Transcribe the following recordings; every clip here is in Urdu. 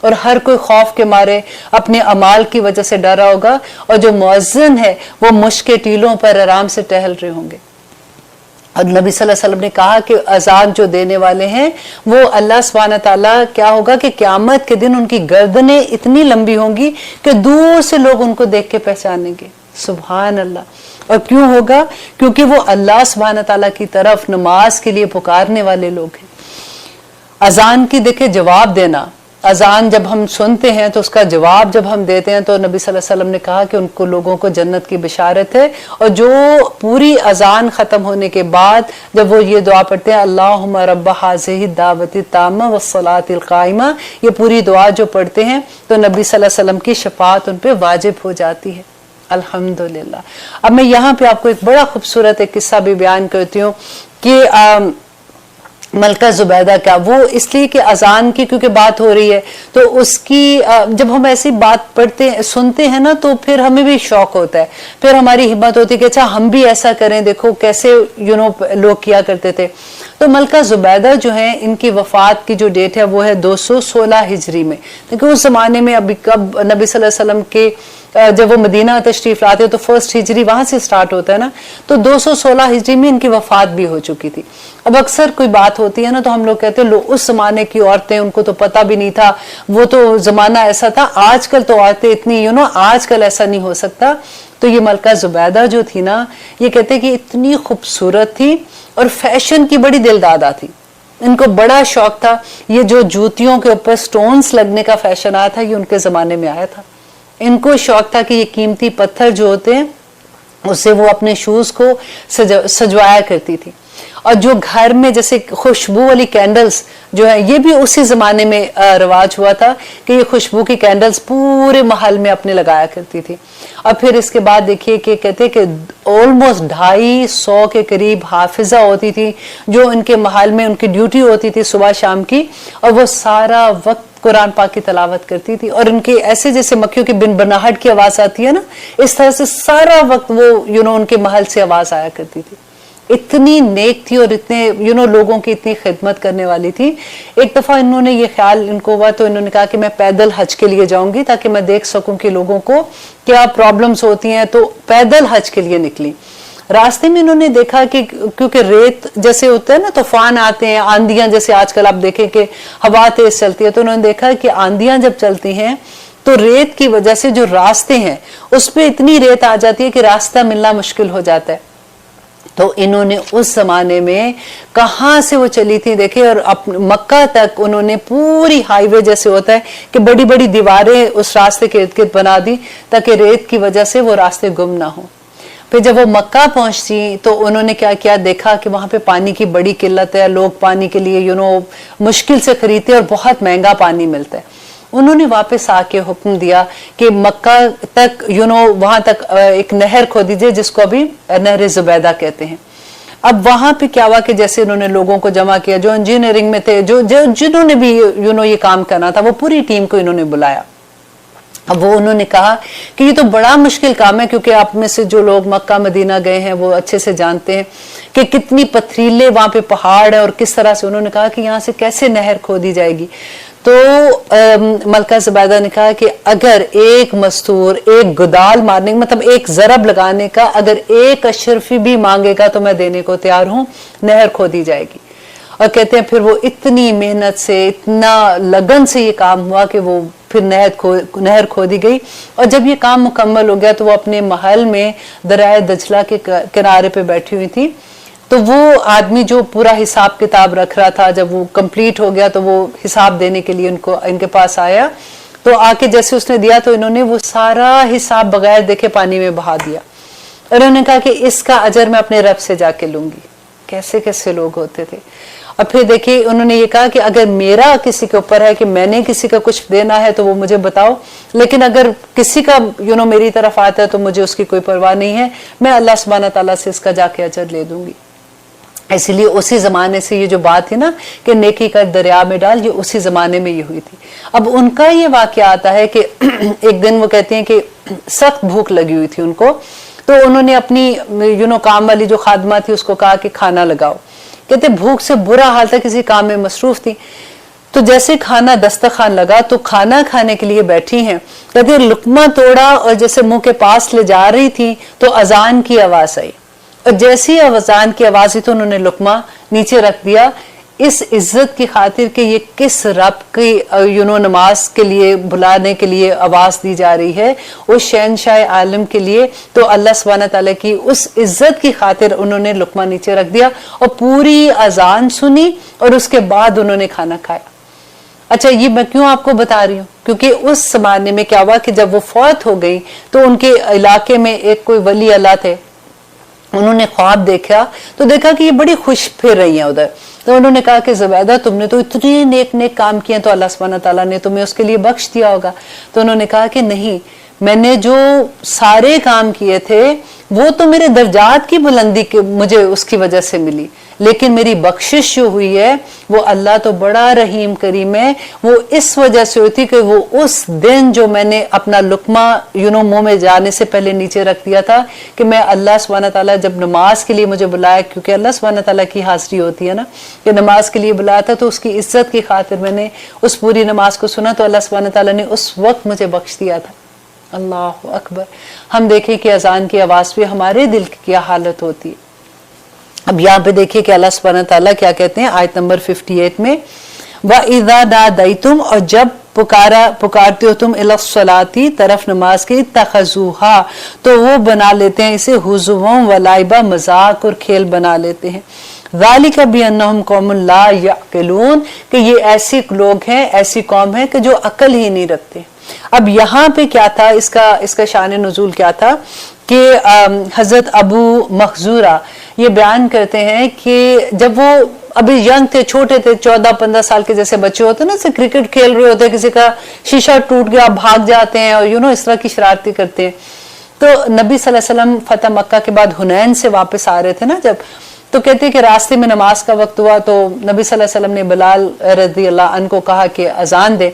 اور ہر کوئی خوف کے مارے اپنے اعمال کی وجہ سے ڈرا ہوگا، اور جو مؤذن ہے وہ مشک ٹیلوں پر آرام سے ٹہل رہے ہوں گے۔ اور نبی صلی اللہ علیہ وسلم نے کہا کہ اذان جو دینے والے ہیں وہ اللہ سبحانہ تعالیٰ کیا ہوگا کہ قیامت کے دن ان کی گردنیں اتنی لمبی ہوں گی کہ دور سے لوگ ان کو دیکھ کے پہچانیں گے۔ سبحان اللہ۔ اور کیوں ہوگا؟ کیونکہ وہ اللہ سبحانہ تعالیٰ کی طرف نماز کے لیے پکارنے والے لوگ ہیں۔ اذان کی دیکھیں جواب دینا، اذان جب ہم سنتے ہیں تو اس کا جواب جب ہم دیتے ہیں تو نبی صلی اللہ علیہ وسلم نے کہا کہ ان کو لوگوں کو جنت کی بشارت ہے۔ اور جو پوری اذان ختم ہونے کے بعد جب وہ یہ دعا پڑھتے ہیں اللہم رب ھذہ الدعوۃ التامہ والصلاۃ القائمہ، یہ پوری دعا جو پڑھتے ہیں تو نبی صلی اللہ علیہ وسلم کی شفاعت ان پہ واجب ہو جاتی ہے۔ الحمدللہ۔ اب میں یہاں پہ آپ کو ایک بڑا خوبصورت ایک قصہ بھی بیان کرتی ہوں کہ ملکہ زبیدہ کا، وہ اس لیے کہ اذان کی کیونکہ بات ہو رہی ہے تو اس کی جب ہم ایسی بات پڑھتے سنتے ہیں نا تو پھر ہمیں بھی شوق ہوتا ہے، پھر ہماری ہمت ہوتی ہے کہ اچھا ہم بھی ایسا کریں، دیکھو کیسے لوگ کیا کرتے تھے۔ تو ملکہ زبیدہ جو ہیں ان کی وفات کی جو ڈیٹ ہے وہ ہے 216 ہجری میں، لیکن اس زمانے میں ابھی کب نبی صلی اللہ علیہ وسلم کے جب وہ مدینہ تشریف لاتے تو فرسٹ ہجری وہاں سے سٹارٹ ہوتا ہے نا، تو 216 ہجری میں ان کی وفات بھی ہو چکی تھی۔ اب اکثر کوئی بات ہوتی ہے نا تو ہم لوگ کہتے ہیں اس زمانے کی عورتیں، ان کو تو پتہ بھی نہیں تھا، وہ تو زمانہ ایسا تھا، آج کل تو عورتیں اتنی آج کل ایسا نہیں ہو سکتا۔ تو یہ ملکہ زبیدہ جو تھی نا، یہ کہتے ہیں کہ اتنی خوبصورت تھی اور فیشن کی بڑی دلدادہ تھی، ان کو بڑا شوق تھا۔ یہ جو جوتیوں کے اوپر سٹونز لگنے کا فیشن آیا تھا یہ ان کے زمانے میں آیا تھا۔ ان کو شوق تھا کہ یہ قیمتی پتھر جو ہوتے ہیں اس سے وہ اپنے شوز کو سجوایا کرتی تھی۔ اور جو گھر میں جیسے خوشبو والی کینڈلز جو ہے یہ بھی اسی زمانے میں رواج ہوا تھا کہ یہ خوشبو کی کینڈلز پورے محل میں اپنے لگایا کرتی تھی۔ اور پھر اس کے بعد دیکھیے کہ کہتے کہ آلموسٹ 250 کے قریب حافظہ ہوتی تھی جو ان کے محل میں ان کی ڈیوٹی ہوتی تھی صبح شام کی، اور وہ سارا وقت قرآن پاک کی تلاوت کرتی تھی، اور ان کے ایسے جیسے مکھیوں کی بن بناہٹ کی آواز آتی ہے نا، اس طرح سے سارا وقت وہ ان کے محل سے آواز آیا کرتی تھی۔ اتنی نیک تھی اور اتنے لوگوں کی اتنی خدمت کرنے والی تھی۔ ایک دفعہ انہوں نے یہ خیال ان کو ہوا تو انہوں نے کہا کہ میں پیدل حج کے لیے جاؤں گی تاکہ میں دیکھ سکوں کہ لوگوں کو کیا پرابلمز ہوتی ہیں، تو پیدل حج کے لیے نکلی۔ راستے میں انہوں نے دیکھا کہ کیونکہ ریت جیسے ہوتا ہے نا، طوفان آتے ہیں، آندیاں جیسے آج کل آپ دیکھیں کہ ہوا تیز چلتی ہے، تو انہوں نے دیکھا کہ آندیاں جب چلتی ہیں تو ریت کی وجہ سے جو راستے ہیں اس پہ اتنی ریت آ جاتی ہے کہ راستہ ملنا مشکل ہو جاتا ہے۔ تو انہوں نے اس زمانے میں کہاں سے وہ چلی تھی دیکھیں، اور مکہ تک انہوں نے پوری ہائی وے جیسے ہوتا ہے کہ بڑی بڑی دیواریں اس راستے کے ارد گرد بنا دی تاکہ ریت کی وجہ سے وہ راستے گم نہ ہوں۔ پھر جب وہ مکہ پہنچتی تو انہوں نے کیا کیا، دیکھا کہ وہاں پہ پانی کی بڑی قلت ہے، لوگ پانی کے لیے مشکل سے خریدتے اور بہت مہنگا پانی ملتا ہے۔ انہوں نے واپس آ کے حکم دیا کہ مکہ تک وہاں تک ایک نہر کھودی دیجیے جس کو ابھی نہر زبیدہ کہتے ہیں۔ اب وہاں پہ کیا ہوا کہ جیسے انہوں نے لوگوں کو جمع کیا جو انجینئرنگ میں تھے، جنہوں نے بھی یہ کام کرنا تھا، وہ پوری ٹیم کو انہوں نے بلایا۔ اب وہ انہوں نے کہا کہ یہ تو بڑا مشکل کام ہے، کیونکہ آپ میں سے جو لوگ مکہ مدینہ گئے ہیں وہ اچھے سے جانتے ہیں کہ کتنی پتھریلے وہاں پہ پہاڑ ہے اور کس طرح سے۔ انہوں نے کہا کہ یہاں سے کیسے نہر کھودی جائے گی؟ تو ملکہ زبیدہ نے کہا کہ اگر ایک مستور، ایک گدال مارنے مطلب ایک ضرب لگانے کا اگر ایک اشرفی بھی مانگے گا تو میں دینے کو تیار ہوں، نہر کھودی جائے گی۔ اور کہتے ہیں پھر وہ اتنی محنت سے، اتنا لگن سے یہ کام ہوا کہ وہ پھر نہر کھودی گئی، اور جب یہ کام مکمل ہو گیا تو وہ اپنے محل میں دریائے دجلہ کے کنارے پہ بیٹھی ہوئی تھی۔ تو وہ آدمی جو پورا حساب کتاب رکھ رہا تھا، جب وہ کمپلیٹ ہو گیا تو وہ حساب دینے کے لیے ان کے پاس آیا، تو آ کے جیسے اس نے دیا تو انہوں نے وہ سارا حساب بغیر دیکھے پانی میں بہا دیا، اور انہوں نے کہا کہ اس کا اجر میں اپنے رب سے جا کے لوں گی۔ کیسے کیسے لوگ ہوتے تھے۔ اور پھر دیکھیے انہوں نے یہ کہا کہ اگر میرا کسی کے اوپر ہے کہ میں نے کسی کا کچھ دینا ہے تو وہ مجھے بتاؤ، لیکن اگر کسی کا میری طرف آتا ہے تو مجھے اس کی کوئی پرواہ نہیں ہے، میں اللہ سبحانہ تعالیٰ سے اس کا جا کے اجر لے دوں گی۔ اسی لیے اسی زمانے سے یہ جو بات تھی نا کہ نیکی کا دریا میں ڈال، یہ اسی زمانے میں یہ ہوئی تھی۔ اب ان کا یہ واقعہ آتا ہے کہ ایک دن وہ کہتے ہیں کہ سخت بھوک لگی ہوئی تھی ان کو، تو انہوں نے اپنی کام والی جو خادمہ تھی اس کو کہا کہ کھانا لگاؤ۔ کہتے بھوک سے برا حال تھا، کسی کام میں مصروف تھی۔ تو جیسے کھانا دسترخوان لگا تو کھانا کھانے کے لیے بیٹھی ہیں، کہتے ہیں لقمہ توڑا اور جیسے منہ کے پاس لے جا رہی تھی تو اذان کی آواز آئی، اور جیسی اذان کی آواز آئی تو انہوں نے لقمہ نیچے رکھ دیا، اس عزت کی خاطر کہ یہ کس رب کی نماز کے لیے بلانے کے لیے آواز دی جا رہی ہے، اس شہنشاہ عالم کے لیے، تو اللہ سبحانہ تعالیٰ کی اس عزت کی خاطر انہوں نے لقمہ نیچے رکھ دیا اور پوری اذان سنی اور اس کے بعد انہوں نے کھانا کھایا۔ اچھا یہ میں کیوں آپ کو بتا رہی ہوں؟ کیونکہ اس زمانے میں کیا ہوا کہ جب وہ فوت ہو گئی تو ان کے علاقے میں ایک کوئی ولی اللہ تھے، انہوں نے خواب دیکھا تو دیکھا کہ یہ بڑی خوش پھر رہی ہیں ادھر، تو انہوں نے کہا کہ زبیدہ تم نے تو اتنے نیک نیک کام کیے تو اللہ سبحانہ تعالیٰ نے تمہیں اس کے لیے بخش دیا ہوگا۔ تو انہوں نے کہا کہ نہیں، میں نے جو سارے کام کیے تھے وہ تو میرے درجات کی بلندی مجھے اس کی وجہ سے ملی، لیکن میری بخشش جو ہوئی ہے وہ اللہ تو بڑا رحیم کریم ہے، وہ اس وجہ سے ہوتی کہ وہ اس دن جو میں نے اپنا لقمہ منہ میں جانے سے پہلے نیچے رکھ دیا تھا کہ میں اللہ سبحانہ تعالیٰ جب نماز کے لیے مجھے بلایا، کیونکہ اللہ سبحانہ تعالیٰ کی حاضری ہوتی ہے نا کہ نماز کے لیے بلایا تھا، تو اس کی عزت کی خاطر میں نے اس پوری نماز کو سنا تو اللہ سبحانہ تعالیٰ نے اس وقت مجھے بخش دیا تھا۔ اللہ اکبر۔ ہم دیکھیں کہ اذان کی آواز پہ ہمارے دل کی کیا حالت ہوتی ہے۔ اب یہاں پہ دیکھیے کہ اللہ سبحانہ تعالیٰ کیا کہتے ہیں آیت نمبر 58 میں، وَإِذَا نَادَيْتُمْ، اور جب پکارتے ہو تم إِلَى الصَّلَاةِ، طرف نماز کی، اتَّخَذُوهَا، تو وہ بنا لیتے ہیں اسے حُزُوًا وَلَعِبًا، مذاق اور کھیل بنا لیتے ہیں، ذَلِكَ بِأَنَّهُمْ قَوْمٌ لَا يَعْقِلُونَ، کہ یہ ایسی لوگ ہیں، ایسی قوم ہے کہ جو عقل ہی نہیں رکھتے۔ اب یہاں پہ کیا تھا، اس کا شان نزول کیا تھا کہ حضرت ابو مخزورہ یہ بیان کرتے ہیں کہ جب وہ ابھی ینگ تھے، چھوٹے تھے، 14-15 سال کے جیسے بچے ہوتے ہیں نا، جیسے کرکٹ کھیل رہے ہوتے ہیں، کسی کا شیشہ ٹوٹ گیا بھاگ جاتے ہیں اور اس طرح کی شرارتیں کرتے ہیں، تو نبی صلی اللہ علیہ وسلم فتح مکہ کے بعد حنین سے واپس آ رہے تھے نا جب، تو کہتے ہیں کہ راستے میں نماز کا وقت ہوا تو نبی صلی اللہ علیہ وسلم نے بلال رضی اللہ عنہ کو کہا کہ اذان دے،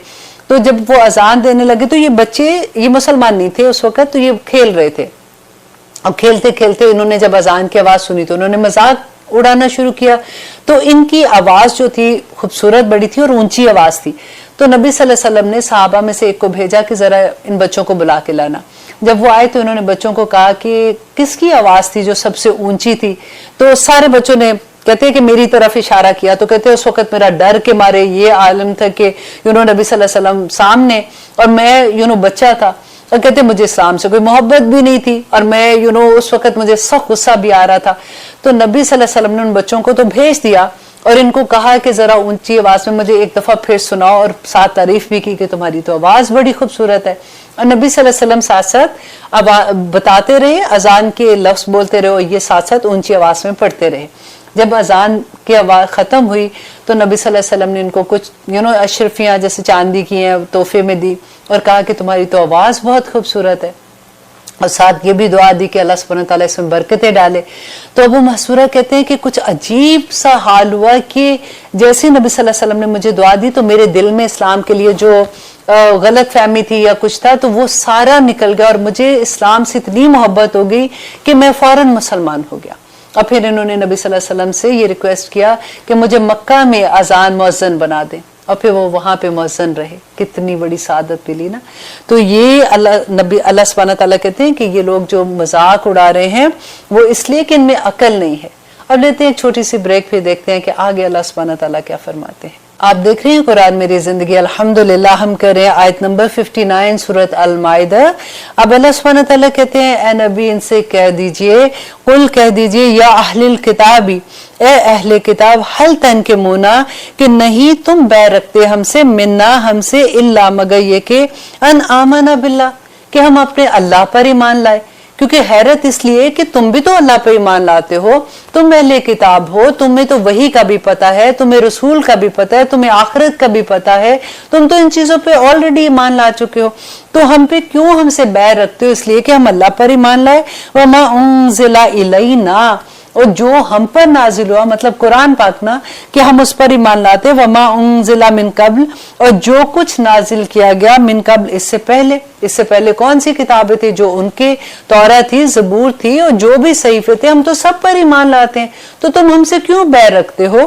تو جب وہ اذان دینے لگے تو یہ بچے، یہ مسلمان نہیں تھے اس وقت، تو یہ کھیل رہے تھے، اب کھیلتے کھیلتے انہوں نے جب اذان کی آواز سنی تو انہوں نے مذاق اڑانا شروع کیا، تو ان کی آواز جو تھی خوبصورت بڑی تھی اور اونچی آواز تھی، تو نبی صلی اللہ علیہ وسلم نے صحابہ میں سے ایک کو بھیجا کہ ذرا ان بچوں کو بلا کے لانا۔ جب وہ آئے تو انہوں نے بچوں کو کہا کہ کس کی آواز تھی جو سب سے اونچی تھی، تو سارے بچوں نے کہتے ہیں کہ میری طرف اشارہ کیا، تو کہتے ہیں اس وقت میرا ڈر کے مارے یہ عالم تھا کہ نبی صلی اللہ علیہ وسلم سامنے اور میں بچہ تھا، اور کہتے ہیں مجھے اسلام سے کوئی محبت بھی نہیں تھی اور میں اس وقت مجھے سخت غصہ بھی آ رہا تھا، تو نبی صلی اللہ علیہ وسلم نے ان بچوں کو تو بھیج دیا اور ان کو کہا کہ ذرا اونچی آواز میں مجھے ایک دفعہ پھر سناؤ، اور ساتھ تعریف بھی کی کہ تمہاری تو آواز بڑی خوبصورت ہے، اور نبی صلی اللہ علیہ وسلم ساتھ ساتھ بتاتے رہے، اذان کے لفظ بولتے رہے اور یہ ساتھ ساتھ اونچی آواز میں پڑھتے رہے۔ جب اذان کی آواز ختم ہوئی تو نبی صلی اللہ علیہ وسلم نے ان کو کچھ اشرفیاں جیسے چاندی کی ہیں تحفے میں دی اور کہا کہ تمہاری تو آواز بہت خوبصورت ہے، اور ساتھ یہ بھی دعا دی کہ اللہ سبحانہ تعالیٰ اس میں برکتیں ڈالے۔ تو ابو محسورہ کہتے ہیں کہ کچھ عجیب سا حال ہوا کہ جیسے نبی صلی اللہ علیہ وسلم نے مجھے دعا دی تو میرے دل میں اسلام کے لیے جو غلط فہمی تھی یا کچھ تھا تو وہ سارا نکل گیا، اور مجھے اسلام سے اتنی محبت ہو گئی کہ میں فوراً مسلمان ہو گیا۔ اور پھر انہوں نے نبی صلی اللہ علیہ وسلم سے یہ ریکویسٹ کیا کہ مجھے مکہ میں اذان مؤذن بنا دیں، اور پھر وہ وہاں پہ مؤذن رہے۔ کتنی بڑی سعادت ملی نا۔ تو یہ اللہ سبحانہ تعالیٰ کہتے ہیں کہ یہ لوگ جو مذاق اڑا رہے ہیں وہ اس لیے کہ ان میں عقل نہیں ہے۔ اب لیتے ہیں ایک چھوٹی سی بریک، پھر دیکھتے ہیں کہ آگے اللہ سبحانہ تعالیٰ کیا فرماتے ہیں۔ آپ دیکھ رہے ہیں قرآن میری زندگی، الحمدللہ ہم کر رہے ہیں آیت نمبر 59 سورۃ المائدہ۔ اب اللہ سبحانہ تعالیٰ کہتے ہیں اے نبی ان سے کہہ دیجئے، قل کہہ دیجئے یا اہل الکتاب، اے اہل کتاب، حل تنکمونا کہ نہیں تم بے رکھتے ہم سے، منا ہم سے، الا مگر یہ کہ ان آمنا باللہ کہ ہم اپنے اللہ پر ایمان لائے۔ کیونکہ حیرت اس لیے کہ تم بھی تو اللہ پہ ایمان لاتے ہو، تم اہل کتاب ہو، تمہیں تو وحی کا بھی پتہ ہے، تمہیں رسول کا بھی پتہ ہے، تمہیں آخرت کا بھی پتہ ہے، تم تو ان چیزوں پہ آلریڈی ایمان لا چکے ہو، تو ہم پہ کیوں ہم سے بیر رکھتے ہو؟ اس لیے کہ ہم اللہ پر ایمان لائے۔ وما انزل الینا، اور جو ہم پر نازل ہوا مطلب قرآن پاک نا کہ ہم اس پر ایمان لاتے، وما انزل من قبل، اور جو کچھ نازل کیا گیا من قبل اس سے پہلے کون سی کتابیں تھی؟ جو ان کے تورات تھی، زبور تھی، اور جو بھی صحیفے تھے، ہم تو سب پر ایمان لاتے ہیں، تو تم ہم سے کیوں بیر رکھتے ہو؟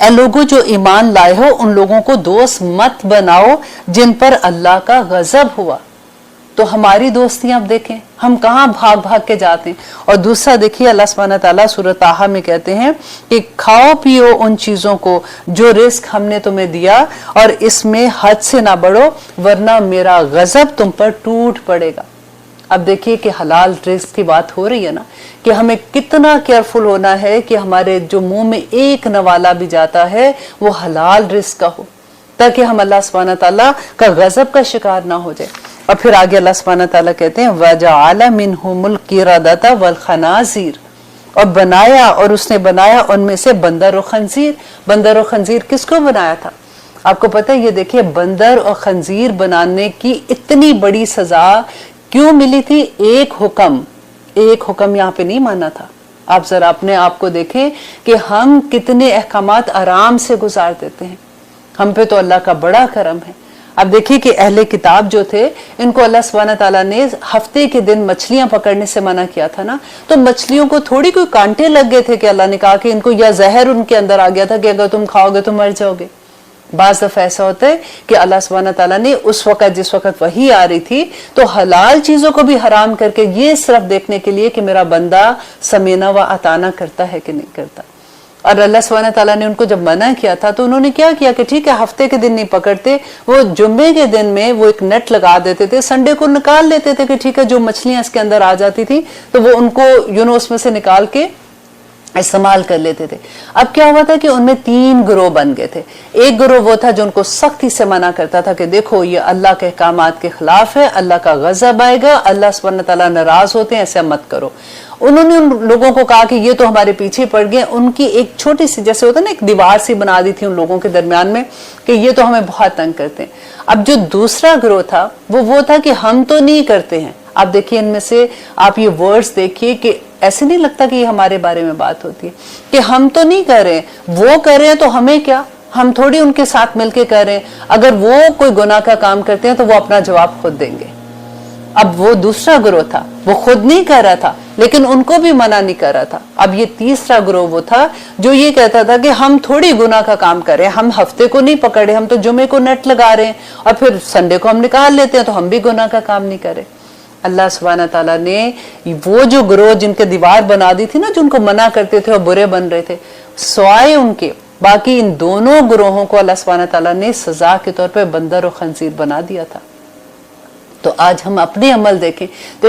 اے لوگوں جو ایمان لائے ہو ان لوگوں کو دوست مت بناؤ جن پر اللہ کا غضب ہوا. تو ہماری دوستیاں اب دیکھیں ہم کہاں بھاگ بھاگ کے جاتے ہیں. اور دوسرا دیکھیے اللہ سبحانہ تعالیٰ سورہ طٰہٰ میں کہتے ہیں کہ کھاؤ پیو ان چیزوں کو جو رزق ہم نے تمہیں دیا اور اس میں حد سے نہ بڑھو ورنہ میرا غضب تم پر ٹوٹ پڑے گا. اب دیکھیے کہ حلال رزق کی بات ہو رہی ہے نا کہ ہمیں کتنا کیئرفل ہونا ہے کہ ہمارے جو منہ میں ایک نوالا بھی جاتا ہے وہ حلال رزق کا ہو تاکہ ہم اللہ سبحانہ تعالیٰ کا غضب کا شکار نہ ہو جائے. اور پھر آگے اللہ سبحانہ تعالیٰ کہتے ہیں وَجَعَلَ مِنْهُمُ الْقِرَدَةَ وَالْخَنَازِيرَ اور بنایا اور اس نے بنایا ان میں سے بندر و خنزیر. بندر و خنزیر کس کو بنایا تھا؟ آپ کو پتہ ہے یہ دیکھیے بندر اور خنزیر بنانے کی اتنی بڑی سزا کیوں ملی تھی؟ ایک حکم یہاں پہ نہیں مانا تھا. آپ ذرا اپنے آپ کو دیکھیں کہ ہم کتنے احکامات آرام سے گزار دیتے ہیں. ہم پہ تو اللہ کا بڑا کرم ہے. اب دیکھیے کہ اہل کتاب جو تھے ان کو اللہ سبحانہ تعالیٰ نے ہفتے کے دن مچھلیاں پکڑنے سے منع کیا تھا نا. تو مچھلیوں کو تھوڑی کوئی کانٹے لگ گئے تھے کہ اللہ نے کہا کہ ان کو یا زہر ان کے اندر آ گیا تھا کہ اگر تم کھاؤ گے تو مر جاؤ گے. بعض دفعہ ایسا ہوتا ہے کہ اللہ سبحانہ تعالیٰ نے اس وقت جس وقت وحی آ رہی تھی تو حلال چیزوں کو بھی حرام کر کے یہ صرف دیکھنے کے لیے کہ میرا بندہ سمینا و عطانا کرتا ہے کہ نہیں کرتا. اور اللہ سبحانہ تعالیٰ نے ان کو جب منع کیا تھا تو انہوں نے کیا کیا کہ ٹھیک ہے ہفتے کے دن نہیں پکڑتے, وہ جمعے کے دن میں وہ ایک نیٹ لگا دیتے تھے, سنڈے کو نکال لیتے تھے کہ ٹھیک ہے جو مچھلیاں اس کے اندر آ جاتی تھی تو وہ ان کو اس میں سے نکال کے استعمال کر لیتے تھے. اب کیا ہوا تھا کہ ان میں 3 گروہ بن گئے تھے. ایک گروہ وہ تھا جو ان کو سختی سے منع کرتا تھا کہ دیکھو یہ اللہ کے احکامات کے خلاف ہے, اللہ کا غضب آئے گا, اللہ سبحانہ تعالیٰ ناراض ہوتے ہیں, ایسا مت کرو. انہوں نے ان لوگوں کو کہا کہ یہ تو ہمارے پیچھے پڑ گئے. ان کی ایک چھوٹی سی جیسے ہوتا ہے نا ایک دیوار سی بنا دی تھی ان لوگوں کے درمیان میں کہ یہ تو ہمیں بہت تنگ کرتے ہیں. اب جو دوسرا گروہ تھا وہ تھا کہ ہم تو نہیں کرتے ہیں. آپ دیکھیے ان میں سے آپ یہ ورڈز دیکھیے کہ ایسے نہیں لگتا کہ یہ ہمارے بارے میں بات ہوتی ہے کہ ہم تو نہیں کر رہے, وہ کر رہے ہیں تو ہمیں کیا, ہم تھوڑی ان کے ساتھ مل کے کر رہے ہیں. اگر وہ کوئی گناہ کا کام کرتے ہیں تو وہ اپنا جواب خود دیں گے. اب وہ دوسرا گروہ تھا وہ خود نہیں کر رہا تھا لیکن ان کو بھی منع نہیں کر رہا تھا. اب یہ تیسرا گروہ وہ تھا جو یہ کہتا تھا کہ ہم تھوڑی گناہ کا کام کر رہے ہیں, ہم ہفتے کو نہیں پکڑے, ہم تو جمعے کو نیٹ لگا رہے ہیں اور پھر سنڈے کو ہم نکال لیتے ہیں تو ہم بھی گناہ کا کام نہیں کرے. اللہ سبحانہ تعالیٰ نے وہ جو گروہ جن کے دیوار بنا دی تھی نا, جو ان کو منع کرتے تھے اور برے بن رہے تھے, سوائے ان کے باقی ان دونوں گروہوں کو اللہ سبحانہ تعالیٰ نے سزا کے طور پہ بندر و خنزیر بنا دیا تھا. تو آج ہم اپنے عمل دیکھیں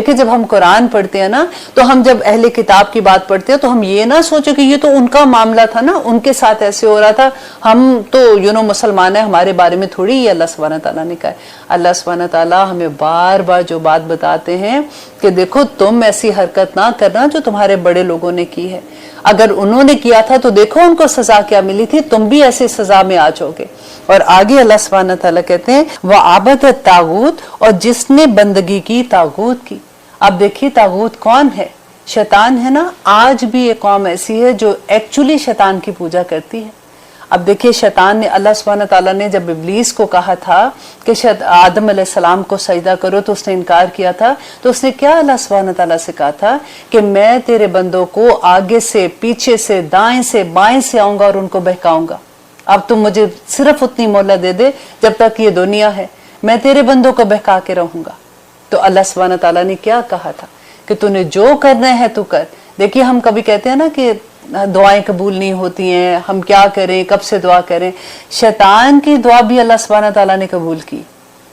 جب ہم قرآن پڑھتے ہیں نا تو ہم جب اہل کتاب کی بات پڑھتے ہیں تو ہم یہ نہ سوچیں کہ یہ تو ان کا معاملہ تھا نا, ان کے ساتھ ایسے ہو رہا تھا, ہم تو مسلمان ہیں, ہمارے بارے میں تھوڑی یہ اللہ سبحانہ تعالیٰ نے کہا ہے. اللہ سبحانہ تعالیٰ ہمیں بار بار جو بات بتاتے ہیں کہ دیکھو تم ایسی حرکت نہ کرنا جو تمہارے بڑے لوگوں نے کی ہے. اگر انہوں نے کیا تھا تو دیکھو ان کو سزا کیا ملی تھی, تم بھی ایسی سزا میں آ جاؤ گے. اور آگے اللہ سبحانہ تعالیٰ کہتے ہیں وَعَبَدَ الطَّاغُوتَ, اور جس نے بندگی کی طاغوت کی. اب دیکھیے طاغوت کون ہے؟ شیطان ہے نا. آج بھی ایک قوم ایسی ہے جو ایکچولی شیطان کی پوجا کرتی ہے. اب دیکھیے شیطان نے, اللہ سبحانہ تعالیٰ نے جب ابلیس کو کہا تھا کہ آدم علیہ السلام کو سجدہ کرو تو اس نے انکار کیا تھا, تو اس نے کیا اللہ سبحانہ تعالیٰ سے کہا تھا کہ میں تیرے بندوں کو آگے سے پیچھے سے دائیں سے بائیں سے آؤں گا اور ان کو بہکاؤں گا. اب تم مجھے صرف اتنی مہلت دے دے جب تک یہ دنیا ہے, میں تیرے بندوں کو بہکا کے رہوں گا. تو اللہ سبحانہ تعالیٰ نے کیا کہا تھا کہ تو نے جو کرنا ہے تو کر. دیکھیے ہم کبھی کہتے ہیں نا کہ دعائیں قبول نہیں ہوتی ہیں, ہم کیا کریں, کب سے دعا کریں. شیطان کی دعا بھی اللہ سبحانہ تعالیٰ نے قبول کی.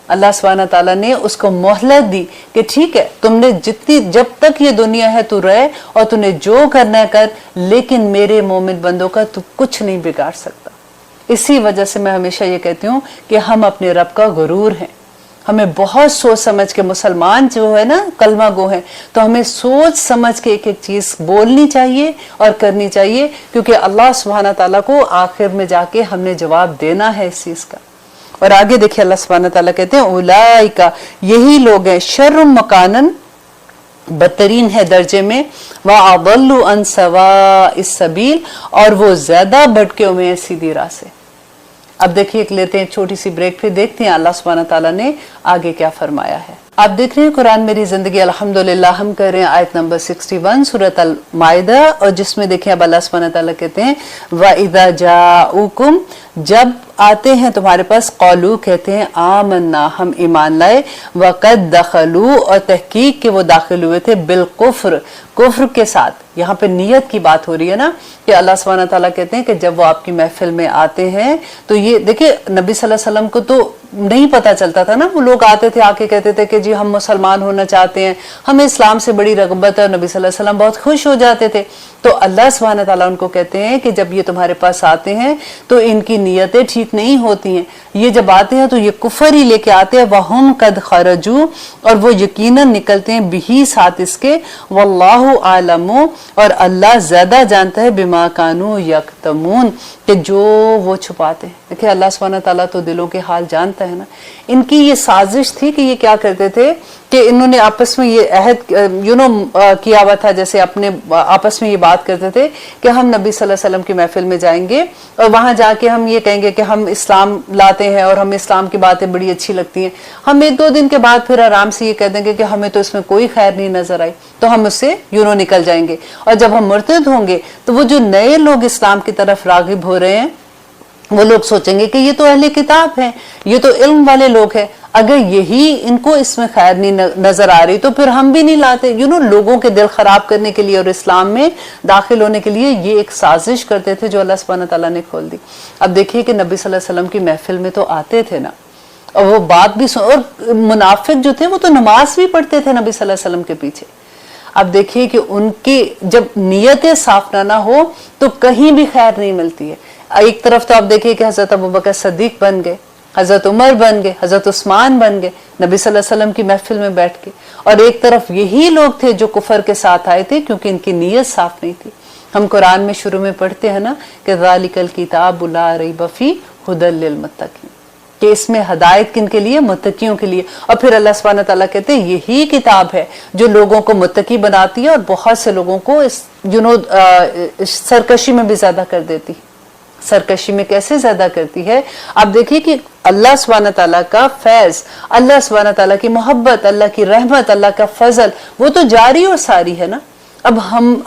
اللہ سبحانہ تعالیٰ نے اس کو مہلت دی کہ ٹھیک ہے تم نے جب تک یہ دنیا ہے تو رہ اور تو نے جو کرنا ہے کر, لیکن میرے مومن بندوں کا تو کچھ نہیں بگاڑ سکتا. اسی وجہ سے میں ہمیشہ یہ کہتی ہوں کہ ہم اپنے رب کا غرور ہیں. ہمیں بہت سوچ سمجھ کے, مسلمان جو ہے نا کلمہ گو ہے, تو ہمیں سوچ سمجھ کے ایک ایک چیز بولنی چاہیے اور کرنی چاہیے, کیونکہ اللہ سبحانہ تعالیٰ کو آخر میں جا کے ہم نے جواب دینا ہے اس چیز کا. اور آگے دیکھیں اللہ سبحانہ تعالیٰ کہتے ہیں اولئک, یہی لوگ ہیں, شر مکانن, بدترین ہے درجے میں, وَأَضَلُّ عَنْ سَوَاءِ السَّبِيلِ, اور وہ زیادہ بھٹکے ہوئے ہیں سیدھی راہ سے. اب دیکھیے لیتے ہیں چھوٹی سی بریک, پھر دیکھتے ہیں اللہ سبحانہ تعالیٰ نے آگے کیا فرمایا ہے. آپ دیکھ رہے ہیں قرآن میری زندگی الحمدللہ، ہم کر رہے ہیں آیت نمبر 61 سورۃ المائدہ، اور جس میں دیکھیں اب اللہ سبحانہ تعالیٰ کہتے ہیں وَإِذَا جَاءُوكُمْ، جب آتے ہیں تمہارے پاس، قالو کہتے ہیں آمنا، ہم ایمان لائے، وَقَدْ دَخَلُوا، اور تحقیق کہ وہ داخل ہوئے تھے، بالکفر، کفر کے ساتھ۔ یہاں پہ نیت کی بات ہو رہی ہے نا، کہ اللہ سبحانہ تعالیٰ کہتے ہیں کہ جب وہ آپ کی محفل میں آتے ہیں تو یہ دیکھیں نبی صلی اللہ علیہ وسلم کو تو نہیں پتا چلتا تھا نا، وہ لوگ آتے تھے آ کے کہتے تھے کہ جی ہم مسلمان ہونا چاہتے ہیں، ہمیں اسلام سے بڑی رغبت ہے، اور نبی صلی اللہ علیہ وسلم بہت خوش ہو جاتے تھے۔ تو اللہ سبحانہ تعالیٰ ان کو کہتے ہیں کہ جب یہ تمہارے پاس آتے ہیں تو ان کی نیتیں ٹھیک نہیں ہوتی ہیں، یہ جب آتے ہیں تو یہ کفر ہی لے کے آتے ہیں، وَهُمْ قَدْ خَرَجُوا، اور وہ یقیناً نکلتے ہیں بِهِ ساتھ اس کے، وَاللَّهُ عَالَمُ، اور اللہ زیادہ جانتا ہے، بِمَا كَانُوا يَكْتُمُونَ، کہ جو وہ چھپاتے ہیں۔ دیکھیں اللہ سبحانہ تعالیٰ تو دلوں کے حال جانتا ہے نا۔ ان کی یہ سازش تھی کہ یہ کیا کرتے تھے کہ انہوں نے آپس میں یہ عہد کیا ہوا تھا، جیسے اپنے آپس میں یہ بات کرتے تھے کہ ہم نبی صلی اللہ علیہ وسلم کی محفل میں جائیں گے اور وہاں جا کے ہم یہ کہیں گے کہ ہم اسلام لاتے ہیں اور ہمیں اسلام کی باتیں بڑی اچھی لگتی ہیں، ہم ایک دو دن کے بعد پھر آرام سے یہ کہہ دیں گے کہ ہمیں تو اس میں کوئی خیر نہیں نظر آئی، تو ہم اس سے نکل جائیں گے، اور جب ہم مرتد ہوں گے تو وہ جو نئے لوگ اسلام کی طرف راغب ہو رہے ہیں وہ لوگ سوچیں گے کہ یہ تو اہل کتاب ہیں، یہ تو علم والے لوگ ہیں، اگر یہی ان کو اس میں خیر نہیں نظر آ رہی تو پھر ہم بھی نہیں لاتے۔ لوگوں کے دل خراب کرنے کے لیے اور اسلام میں داخل ہونے کے لیے یہ ایک سازش کرتے تھے جو اللہ سبحانہ تعالیٰ نے کھول دی۔ اب دیکھیے کہ نبی صلی اللہ علیہ وسلم کی محفل میں تو آتے تھے نا، اور وہ بات بھی اور منافق جو تھے وہ تو نماز بھی پڑھتے تھے نبی صلی اللہ علیہ وسلم کے پیچھے۔ اب دیکھیے کہ ان کی جب نیتیں صاف نہ ہو تو کہیں بھی خیر نہیں ملتی ہے۔ ایک طرف تو آپ دیکھیے کہ حضرت ابوبکر صدیق بن گئے، حضرت عمر بن گئے، حضرت عثمان بن گئے نبی صلی اللہ علیہ وسلم کی محفل میں بیٹھ کے، اور ایک طرف یہی لوگ تھے جو کفر کے ساتھ آئے تھے کیونکہ ان کی نیت صاف نہیں تھی۔ ہم قرآن میں شروع میں پڑھتے ہیں نا کہ ذالک الکتاب لا ریب فیہ ھدی للمتقین، کہ اس میں ہدایت کن کے لیے؟ متقیوں کے لیے۔ اور پھر اللہ سبحانہ تعالیٰ کہتے ہیں یہی کتاب ہے جو لوگوں کو متقی بناتی ہے اور بہت سے لوگوں کو سرکشی میں بھی زیادہ کر دیتی ہے۔ سرکشی میں کیسے زیادہ کرتی ہے؟ آپ دیکھیے کہ اللہ سبحانہ تعالیٰ کا فیض، اللہ سبحانہ تعالیٰ کی محبت، اللہ کی رحمت، اللہ کا فضل، وہ تو جاری اور ساری ہے نا۔ اب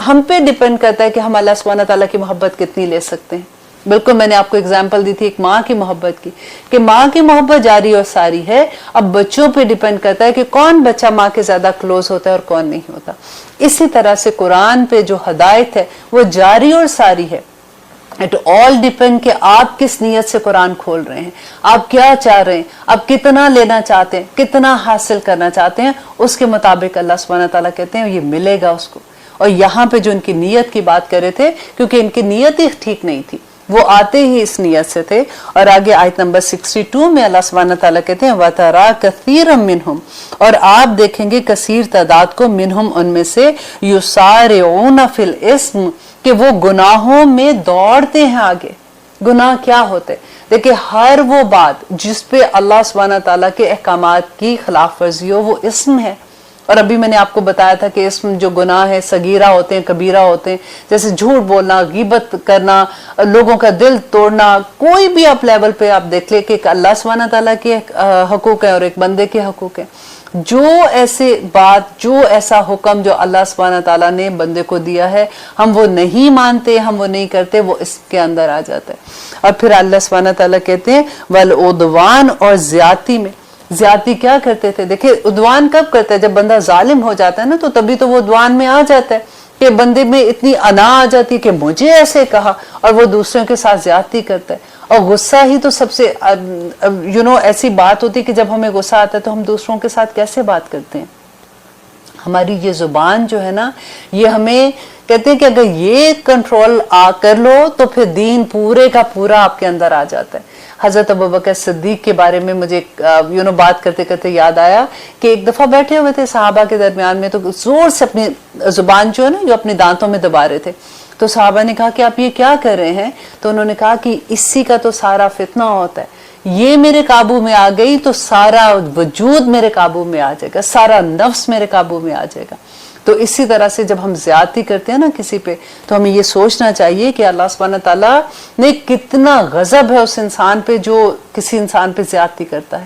ہم پہ ڈیپینڈ کرتا ہے کہ ہم اللہ سبحانہ تعالیٰ کی محبت کتنی لے سکتے ہیں۔ بالکل میں نے آپ کو اگزامپل دی تھی ایک ماں کی محبت کی، کہ ماں کی محبت جاری اور ساری ہے۔ اب بچوں پہ ڈیپینڈ کرتا ہے کہ کون بچہ ماں کے زیادہ کلوز ہوتا ہے اور کون نہیں ہوتا۔ اسی طرح سے قرآن پہ جو ہدایت ہے وہ جاری اور ساری ہے۔ اٹ آل ڈیپینڈ کہ آپ کس نیت سے قرآن کھول رہے ہیں، آپ کیا چاہ رہے ہیں، آپ کتنا لینا چاہتے ہیں، کتنا حاصل کرنا چاہتے ہیں، اس کے مطابق اللہ سبحانہ تعالیٰ کہتے ہیں یہ ملے گا اس کو۔ اور یہاں پہ جو ان کی نیت کی بات کر رہے تھے، کیونکہ ان کی نیت ہی ٹھیک نہیں تھی، وہ آتے ہی اس نیت سے تھے۔ اور آگے آیت نمبر 62 میں اللہ سبحانہ تعالیٰ کہتے ہیں وَتَرَا كَثِيرًا مِّنْهُمْ، اور آپ دیکھیں گے کثیر تعداد کو، منہم ان میں سے، يُسَارِعُونَ فِي الْإِثْمِ، کہ وہ گناہوں میں دوڑتے ہیں آگے۔ گناہ کیا ہوتے؟ دیکھیں ہر وہ بات جس پہ اللہ سبحانہ تعالیٰ کے احکامات کی خلاف ورزی ہو وہ اسم ہے۔ اور ابھی میں نے آپ کو بتایا تھا کہ اسم جو گناہ ہے صغیرہ ہوتے ہیں، کبیرہ ہوتے ہیں، جیسے جھوٹ بولنا، غیبت کرنا، لوگوں کا دل توڑنا، کوئی بھی آپ لیول پہ آپ دیکھ لیں کہ ایک اللہ سبحانہ تعالیٰ کے حقوق ہیں اور ایک بندے کے حقوق ہیں۔ جو ایسے بات، جو ایسا حکم جو اللہ سبحانہ تعالیٰ نے بندے کو دیا ہے ہم وہ نہیں مانتے، ہم وہ نہیں کرتے، وہ اس کے اندر آ جاتا ہے۔ اور پھر اللہ سبحانہ تعالیٰ کہتے ہیں والعدوان، اور زیادتی میں۔ زیادتی کیا کرتے تھے؟ دیکھیں عدوان کب کرتا ہے؟ جب بندہ ظالم ہو جاتا ہے نا، تو تبھی تو وہ عدوان میں آ جاتا ہے کہ بندے میں اتنی انا آ جاتی ہے کہ مجھے ایسے کہا، اور وہ دوسروں کے ساتھ زیادتی کرتا ہے۔ اور غصہ ہی تو سب سے ایسی بات ہوتی ہے کہ جب ہمیں غصہ آتا ہے تو ہم دوسروں کے ساتھ کیسے بات کرتے ہیں۔ ہماری یہ زبان جو ہے نا، یہ ہمیں کہتے ہیں کہ اگر یہ کنٹرول کر لو تو پھر دین پورے کا پورا آپ کے اندر آ جاتا ہے۔ حضرت ابوبکر صدیق کے بارے میں مجھے بات کرتے کرتے یاد آیا کہ ایک دفعہ بیٹھے ہوئے تھے صحابہ کے درمیان میں، تو زور سے اپنی زبان جو ہے نا، جو اپنے دانتوں میں دبا رہے تھے، تو صحابہ نے کہا کہ آپ یہ کیا کر رہے ہیں؟ تو انہوں نے کہا کہ اسی کا تو سارا فتنہ ہوتا ہے، یہ میرے قابو میں آ گئی تو سارا وجود میرے قابو میں آ جائے گا، سارا نفس میرے قابو میں آ جائے گا۔ تو اسی طرح سے جب ہم زیادتی کرتے ہیں نا کسی پہ، تو ہمیں یہ سوچنا چاہیے کہ اللہ سبحانہ تعالیٰ نے کتنا غضب ہے اس انسان پہ جو کسی انسان پہ زیادتی کرتا ہے۔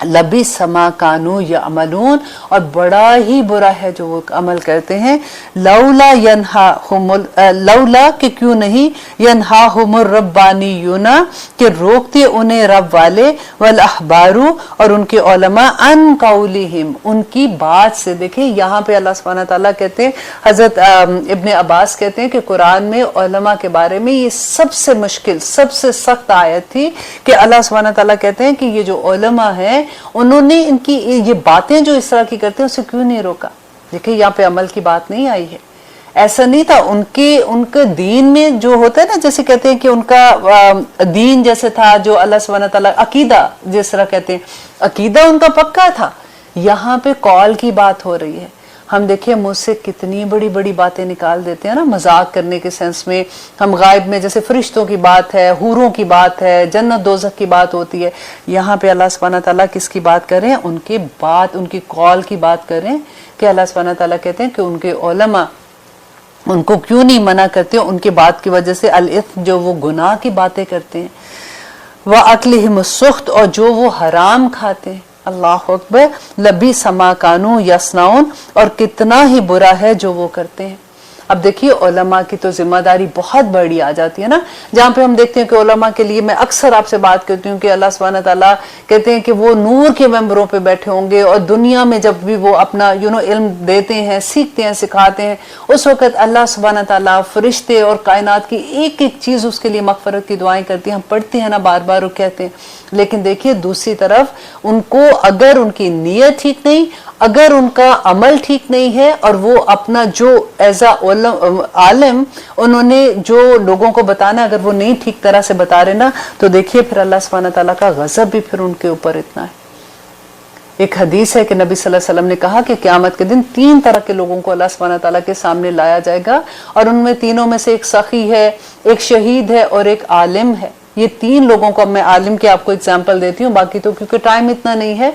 لبی سما کانو یعملون، اور بڑا ہی برا ہے جو وہ عمل کرتے ہیں. لولا کہ کیوں نہیں، ینہاہم الربانیون کہ روکتے انہیں رب والے، والاحبارو اور ان کے علماء، ان قولہم ان کی بات سے. دیکھیں یہاں پہ اللہ سبحانہ تعالیٰ کہتے ہیں، حضرت ابن عباس کہتے ہیں کہ قرآن میں علماء کے بارے میں یہ سب سے مشکل، سب سے سخت آیت تھی کہ اللہ سبحانہ تعالیٰ کہتے ہیں کہ یہ جو علماء ہیں انہوں نے ان کی یہ باتیں جو اس طرح کی کرتے ہیں اسے کیوں نہیں روکا. دیکھیں یہاں پہ عمل کی بات نہیں آئی ہے، ایسا نہیں تھا. ان کے دین میں جو ہوتا ہے نا، جیسے کہتے ہیں کہ ان کا دین جیسے تھا جو اللہ سبحانہ تعالیٰ، عقیدہ جس طرح کہتے ہیں، عقیدہ ان کا پکا تھا. یہاں پہ قول کی بات ہو رہی ہے. ہم دیکھیں مجھ سے کتنی بڑی بڑی باتیں نکال دیتے ہیں نا، مذاق کرنے کے سینس میں. ہم غائب میں جیسے فرشتوں کی بات ہے، حوروں کی بات ہے، جنت دوزخ کی بات ہوتی ہے. یہاں پہ اللہ سبحانہ تعالیٰ کس کی بات کر رہے ہیں؟ ان کی بات، ان کی قول کی بات کر رہے ہیں کہ اللہ سبحانہ تعالیٰ کہتے ہیں کہ ان کے علماء ان کو کیوں نہیں منع کرتے ان کی بات کی وجہ سے، الاثم جو وہ گناہ کی باتیں کرتے ہیں، وَأَكْلِهِمُ السُّخْطَ اور جو وہ حرام کھاتے ہیں. اللہ اکبر. لبی سما کانو یصنعون اور کتنا ہی برا ہے جو وہ کرتے ہیں. اب دیکھیے علماء کی تو ذمہ داری بہت بڑی آ جاتی ہے نا، جہاں پہ ہم دیکھتے ہیں کہ علماء کے لیے، میں اکثر آپ سے بات کرتی ہوں کہ اللہ سبحانہ تعالیٰ کہتے ہیں کہ وہ نور کے ممبروں پہ بیٹھے ہوں گے، اور دنیا میں جب بھی وہ اپنا علم دیتے ہیں، سیکھتے ہیں، سکھاتے ہیں، اس وقت اللہ سبحانہ تعالیٰ، فرشتے اور کائنات کی ایک ایک چیز اس کے لیے مغفرت کی دعائیں کرتی ہیں. ہم پڑھتے ہیں نا بار بار وہ کہتے ہیں. لیکن دیکھیے دوسری طرف ان کو اگر ان کی نیت ٹھیک نہیں، اگر ان کا عمل ٹھیک نہیں ہے، اور وہ اپنا جو ایز اے عالم انہوں نے جو لوگوں کو بتانا اگر وہ نہیں ٹھیک طرح سے بتا رہے نا، تو دیکھیے پھر اللہ سبحانہ تعالیٰ کا غضب بھی پھر ان کے اوپر اتنا ہے. ایک حدیث ہے کہ نبی صلی اللہ علیہ وسلم نے کہا کہ قیامت کے دن 3 طرح کے لوگوں کو اللہ سبحانہ تعالیٰ کے سامنے لایا جائے گا، اور ان میں تینوں میں سے ایک سخی ہے، ایک شہید ہے، اور ایک عالم ہے. یہ 3 لوگوں کو، میں عالم کے آپ کو اگزامپل دیتی ہوں، باقی تو کیونکہ ٹائم اتنا نہیں ہے.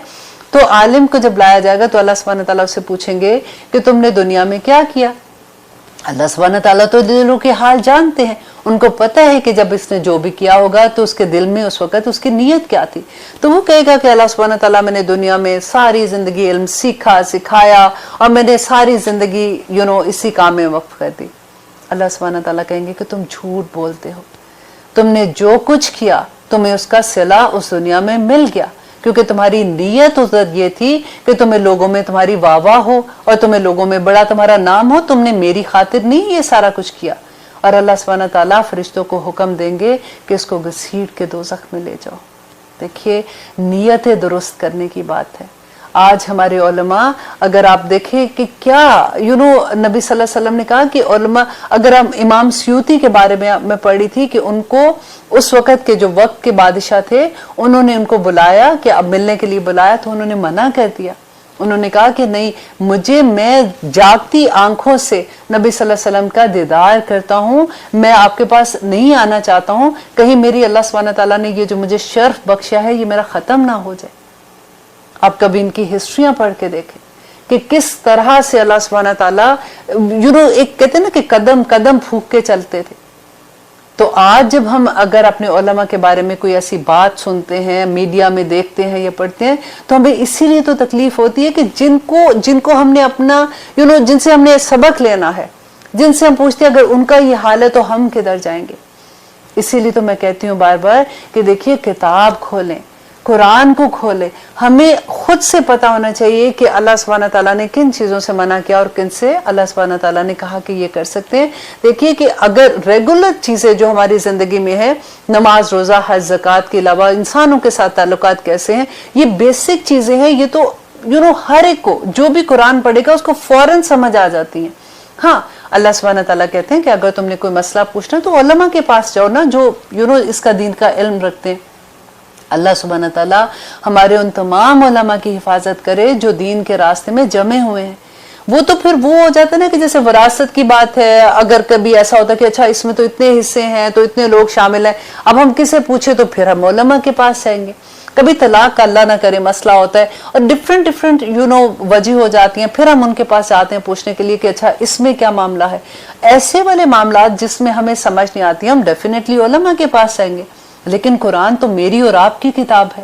تو عالم کو جب لایا جائے گا تو اللہ سبحانہ تعالیٰ سے پوچھیں گے کہ تم نے دنیا میں کیا کیا. اللہ سبحانہ تعالیٰ تو دلوں کے حال جانتے ہیں، ان کو پتہ ہے کہ جب اس نے جو بھی کیا ہوگا تو اس کے دل میں اس وقت اس کی نیت کیا تھی. تو وہ کہے گا کہ اللہ سبحانہ تعالیٰ میں نے دنیا میں ساری زندگی علم سیکھا، سکھایا، اور میں نے ساری زندگی اسی کام میں وقف کر دی. اللہ سبحانہ تعالیٰ کہیں گے کہ تم جھوٹ بولتے ہو، تم نے جو کچھ کیا تمہیں اس کا صلہ اس دنیا میں مل گیا، کیونکہ تمہاری نیت ادھر یہ تھی کہ تمہیں لوگوں میں تمہاری واہ واہ ہو اور تمہیں لوگوں میں بڑا تمہارا نام ہو. تم نے میری خاطر نہیں یہ سارا کچھ کیا. اور اللہ سبحانہ تعالیٰ فرشتوں کو حکم دیں گے کہ اس کو گھسیٹ کے دوزخ میں لے جاؤ. دیکھیے نیت درست کرنے کی بات ہے. آج ہمارے علماء اگر آپ دیکھیں کہ کیا نبی صلی اللہ علیہ وسلم نے کہا کہ علماء، اگر ہم امام سیوطی کے بارے میں پڑھی تھی کہ ان کو اس وقت کے جو وقت کے بادشاہ تھے انہوں نے ان کو بلایا کہ اب ملنے کے لیے بلایا تو انہوں نے منع کر دیا. انہوں نے کہا کہ نہیں، میں جاگتی آنکھوں سے نبی صلی اللہ علیہ وسلم کا دیدار کرتا ہوں، میں آپ کے پاس نہیں آنا چاہتا ہوں، کہیں میری اللہ سبحانہ تعالیٰ نے یہ جو مجھے شرف بخشا ہے یہ میرا ختم نہ ہو جائے. آپ کبھی ان کی ہسٹریاں پڑھ کے دیکھیں کہ کس طرح سے اللہ سبحانہ تعالیٰ ایک کہتے ہیں نا کہ قدم قدم پھونک کے چلتے تھے. تو آج جب ہم اگر اپنے علماء کے بارے میں کوئی ایسی بات سنتے ہیں، میڈیا میں دیکھتے ہیں یا پڑھتے ہیں، تو ہمیں اسی لیے تو تکلیف ہوتی ہے کہ جن کو ہم نے اپنا جن سے ہم نے سبق لینا ہے، جن سے ہم پوچھتے ہیں اگر ان کا یہ حال ہے تو ہم کدھر جائیں گے. اسی لیے تو میں کہتی ہوں بار بار کہ دیکھیے کتاب کھولیں، قرآن کو کھولے. ہمیں خود سے پتا ہونا چاہیے کہ اللہ سبحانہ تعالیٰ نے کن چیزوں سے منع کیا اور کن سے اللہ سبحانہ تعالیٰ نے کہا کہ یہ کر سکتے ہیں. دیکھیے کہ اگر ریگولر چیزیں جو ہماری زندگی میں ہے، نماز، روزہ، حج، زکوٰۃ کے علاوہ انسانوں کے ساتھ تعلقات کیسے ہیں، یہ بیسک چیزیں ہیں. یہ تو ہر ایک کو جو بھی قرآن پڑھے گا اس کو فوراً سمجھ آ جاتی ہیں. ہاں اللہ سبحانہ تعالیٰ کہتے ہیں کہ اگر تم نے کوئی مسئلہ پوچھنا تو علماء کے پاس جاؤ نا، جو اس کا دین کا علم رکھتے ہیں. اللہ سبحانہ تعالیٰ ہمارے ان تمام علماء کی حفاظت کرے جو دین کے راستے میں جمع ہوئے ہیں. وہ تو پھر وہ ہو جاتا ہے نا کہ جیسے وراثت کی بات ہے، اگر کبھی ایسا ہوتا ہے کہ اچھا اس میں تو اتنے حصے ہیں تو اتنے لوگ شامل ہیں، اب ہم کسے پوچھے، تو پھر ہم علماء کے پاس جائیں گے. کبھی طلاق کا اللہ نہ کرے مسئلہ ہوتا ہے اور ڈفرینٹ وجہ ہو جاتی ہیں، پھر ہم ان کے پاس جاتے ہیں پوچھنے کے لیے کہ اچھا اس میں کیا معاملہ ہے. ایسے والے معاملات جس میں ہمیں سمجھ نہیں آتی ہم ڈیفینیٹلی علماء کے پاس جائیں گے. لیکن قرآن تو میری اور آپ کی کتاب ہے،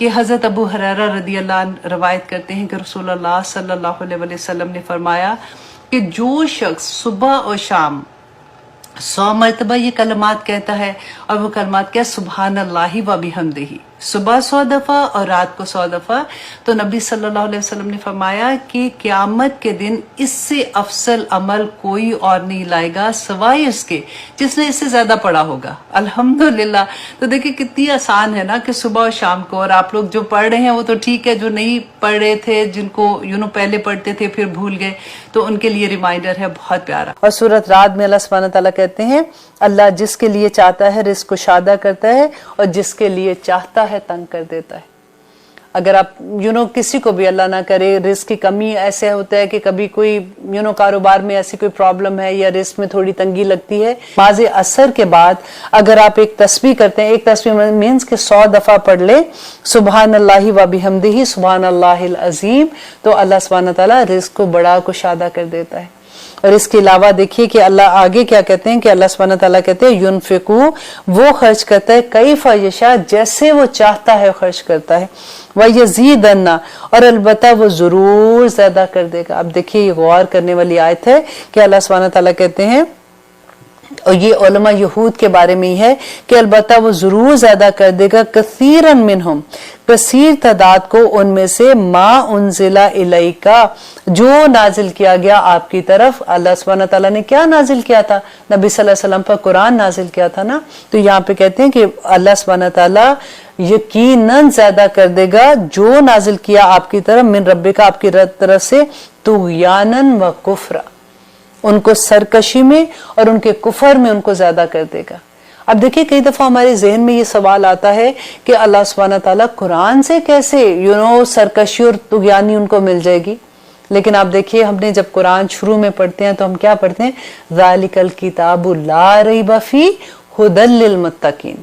کہ حضرت ابو ہریرہ رضی اللہ عنہ روایت کرتے ہیں کہ رسول اللہ صلی اللہ علیہ وسلم نے فرمایا کہ جو شخص صبح اور شام 100 مرتبہ یہ کلمات کہتا ہے، اور وہ کلمات کیا؟ سبحان اللہ و بحمدہ، صبح 100 دفعہ اور رات کو 100 دفعہ، تو نبی صلی اللہ علیہ وسلم نے فرمایا کہ قیامت کے دن اس سے افضل عمل کوئی اور نہیں لائے گا سوائے اس کے جس نے اس سے زیادہ پڑھا ہوگا۔ الحمدللہ۔ تو دیکھیں کتنی آسان ہے نا کہ صبح اور شام کو، اور آپ لوگ جو پڑھ رہے ہیں وہ تو ٹھیک ہے، جو نہیں پڑھ رہے تھے، جن کو پہلے پڑھتے تھے پھر بھول گئے، تو ان کے لیے ریمائنڈر ہے بہت پیارا۔ اور سورۃ رعد میں اللہ سبحانہ تعالیٰ کہتے ہیں اللہ جس کے لیے چاہتا ہے رزق کشادہ کرتا ہے اور جس کے لیے چاہتا ہے تنگ کر دیتا ہے۔ اگر آپ کسی کو بھی اللہ نہ کرے رزق کی کمی، ایسے ہوتا ہے کہ کبھی کوئی کاروبار میں ایسی کوئی پرابلم ہے یا رزق میں تھوڑی تنگی لگتی ہے، نماز عصر کے بعد اگر آپ ایک تسبیح کرتے ہیں، ایک تسبیح مینز کہ 100 دفعہ پڑھ لیں سبحان اللہ و بحمدہ سبحان اللہ العظیم، تو اللہ سبحانہ تعالیٰ رزق کو بڑا کشادہ کر دیتا ہے۔ اور اس کے علاوہ دیکھیے کہ اللہ آگے کیا کہتے ہیں کہ اللہ سبحانہ تعالیٰ کہتے ہیں ینفقو، وہ خرچ کرتا ہے کیف یشاء، جیسے وہ چاہتا ہے خرچ کرتا ہے، وَيَزِيدَنَّ، اور البتہ وہ ضرور زیادہ کر دے گا۔ اب دیکھیے یہ غور کرنے والی آیت ہے کہ اللہ سبحانہ تعالیٰ کہتے ہیں، اور یہ علماء یہود کے بارے میں ہی ہے کہ البتہ وہ ضرور زیادہ کر دے گا، کثیرا منہم، کثیر تعداد کو ان میں سے، ما انزل الیکا، جو نازل کیا گیا آپ کی طرف۔ اللہ سبحانہ تعالیٰ نے کیا نازل کیا تھا؟ نبی صلی اللہ علیہ وسلم پر قرآن نازل کیا تھا نا۔ تو یہاں پہ کہتے ہیں کہ اللہ سبحانہ تعالیٰ یقیناً زیادہ کر دے گا جو نازل کیا آپ کی طرف، من ربک، آپ کی طرف سے، طغیاناً و کفرا، ان کو سرکشی میں اور ان کے کفر میں ان کو زیادہ کر دے گا۔ اب دیکھیں کئی دفعہ ہمارے ذہن میں یہ سوال آتا ہے کہ اللہ سبحانہ تعالیٰ قرآن سے کیسے سرکشی اور طغیانی ان کو مل جائے گی؟ لیکن آپ دیکھیے ہم نے جب قرآن شروع میں پڑھتے ہیں تو ہم کیا پڑھتے ہیں؟ ذالک الکتاب لا ریب فیہ ھدی للمتقین،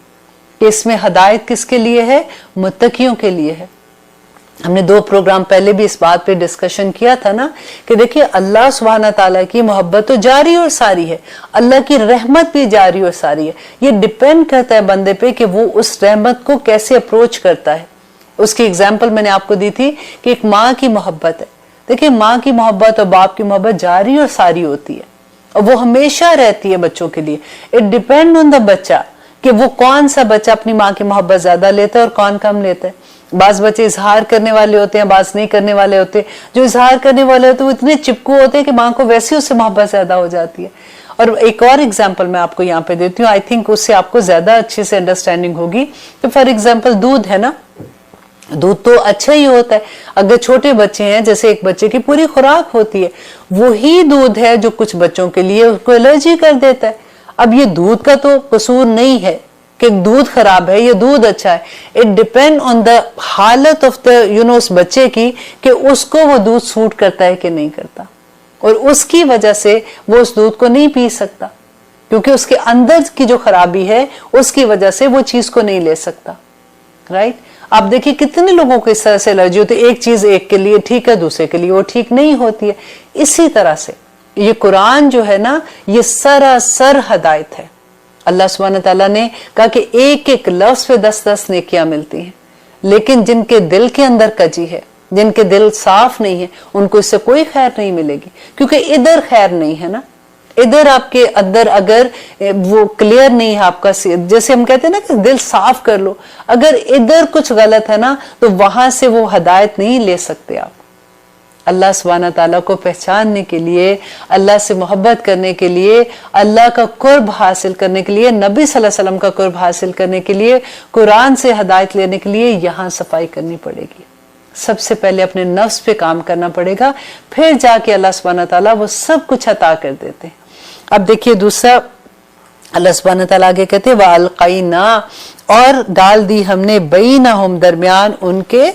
کہ اس میں ہدایت کس کے لیے ہے؟ متقیوں کے لیے ہے۔ ہم نے 2 پروگرام پہلے بھی اس بات پہ ڈسکشن کیا تھا نا کہ دیکھیے اللہ سبحانہ تعالیٰ کی محبت تو جاری اور ساری ہے، اللہ کی رحمت بھی جاری اور ساری ہے۔ یہ ڈیپینڈ کرتا ہے بندے پہ کہ وہ اس رحمت کو کیسے اپروچ کرتا ہے۔ اس کی اگزامپل میں نے آپ کو دی تھی کہ ایک ماں کی محبت ہے، دیکھیں ماں کی محبت اور باپ کی محبت جاری اور ساری ہوتی ہے، اور وہ ہمیشہ رہتی ہے بچوں کے لیے۔ اٹ ڈیپینڈ آن دا بچہ کہ وہ کون سا بچہ اپنی ماں کی محبت زیادہ لیتا ہے اور کون کم لیتا ہے۔ بعض بچے اظہار کرنے والے ہوتے ہیں، بعض نہیں کرنے والے ہوتے۔ جو اظہار کرنے والے ہوتے ہیں وہ اتنے چپکو ہوتے ہیں کہ ماں کو ویسے اس سے محبت زیادہ ہو جاتی ہے۔ اور ایک اور اگزامپل میں آپ کو یہاں پہ دیتی ہوں، آئی تھنک اس سے آپ کو زیادہ اچھے سے انڈرسٹینڈنگ ہوگی۔ تو فار ایگزامپل دودھ ہے نا، دودھ تو اچھا ہی ہوتا ہے۔ اگر چھوٹے بچے ہیں، جیسے ایک بچے کی پوری خوراک ہوتی ہے، وہی دودھ ہے جو کچھ بچوں کے لیے اس کو الرجی کر دیتا ہے۔ اب یہ دودھ کا تو قصور نہیں ہے کہ دودھ خراب ہے یا دودھ اچھا ہے، اٹ ڈیپینڈ آن دا حالت آف دا اس بچے کی کہ اس کو وہ دودھ سوٹ کرتا ہے کہ نہیں کرتا، اور اس کی وجہ سے وہ اس دودھ کو نہیں پی سکتا کیونکہ اس کے اندر کی جو خرابی ہے اس کی وجہ سے وہ چیز کو نہیں لے سکتا، رائٹ؟ آپ دیکھیے کتنے لوگوں کو اس طرح سے الرجی ہوتی ہے، ایک چیز ایک کے لیے ٹھیک ہے دوسرے کے لیے وہ ٹھیک نہیں ہوتی ہے۔ اسی طرح سے یہ قرآن جو ہے نا یہ سراسر ہدایت ہے۔ اللہ سبحانہ تعالیٰ نے کہا کہ ایک ایک لفظ پہ 10 نیکیاں ملتی ہیں، لیکن جن کے دل کے اندر کجی ہے، جن کے دل صاف نہیں ہے، ان کو اس سے کوئی خیر نہیں ملے گی، کیونکہ ادھر خیر نہیں ہے نا۔ ادھر آپ کے اندر اگر وہ کلیئر نہیں ہے آپ کا، جیسے ہم کہتے ہیں نا کہ دل صاف کر لو، اگر ادھر کچھ غلط ہے نا تو وہاں سے وہ ہدایت نہیں لے سکتے آپ۔ اللہ سبحانہ تعالیٰ کو پہچاننے کے لیے، اللہ سے محبت کرنے کے لیے، اللہ کا قرب حاصل کرنے کے لیے، نبی صلی اللہ علیہ وسلم کا قرب حاصل کرنے کے لیے، قرآن سے ہدایت لینے کے لیے یہاں صفائی کرنی پڑے گی۔ سب سے پہلے اپنے نفس پہ کام کرنا پڑے گا، پھر جا کے اللہ سبحانہ تعالیٰ وہ سب کچھ عطا کر دیتے ہیں۔ اب دیکھیے دوسرا اللہ سبحانہ تعالیٰ آگے کہتے ہیں وَأَلْقَيْنَا، اور ڈال دی ہم نے بَيْنَهُمْ، درمیان ان کے،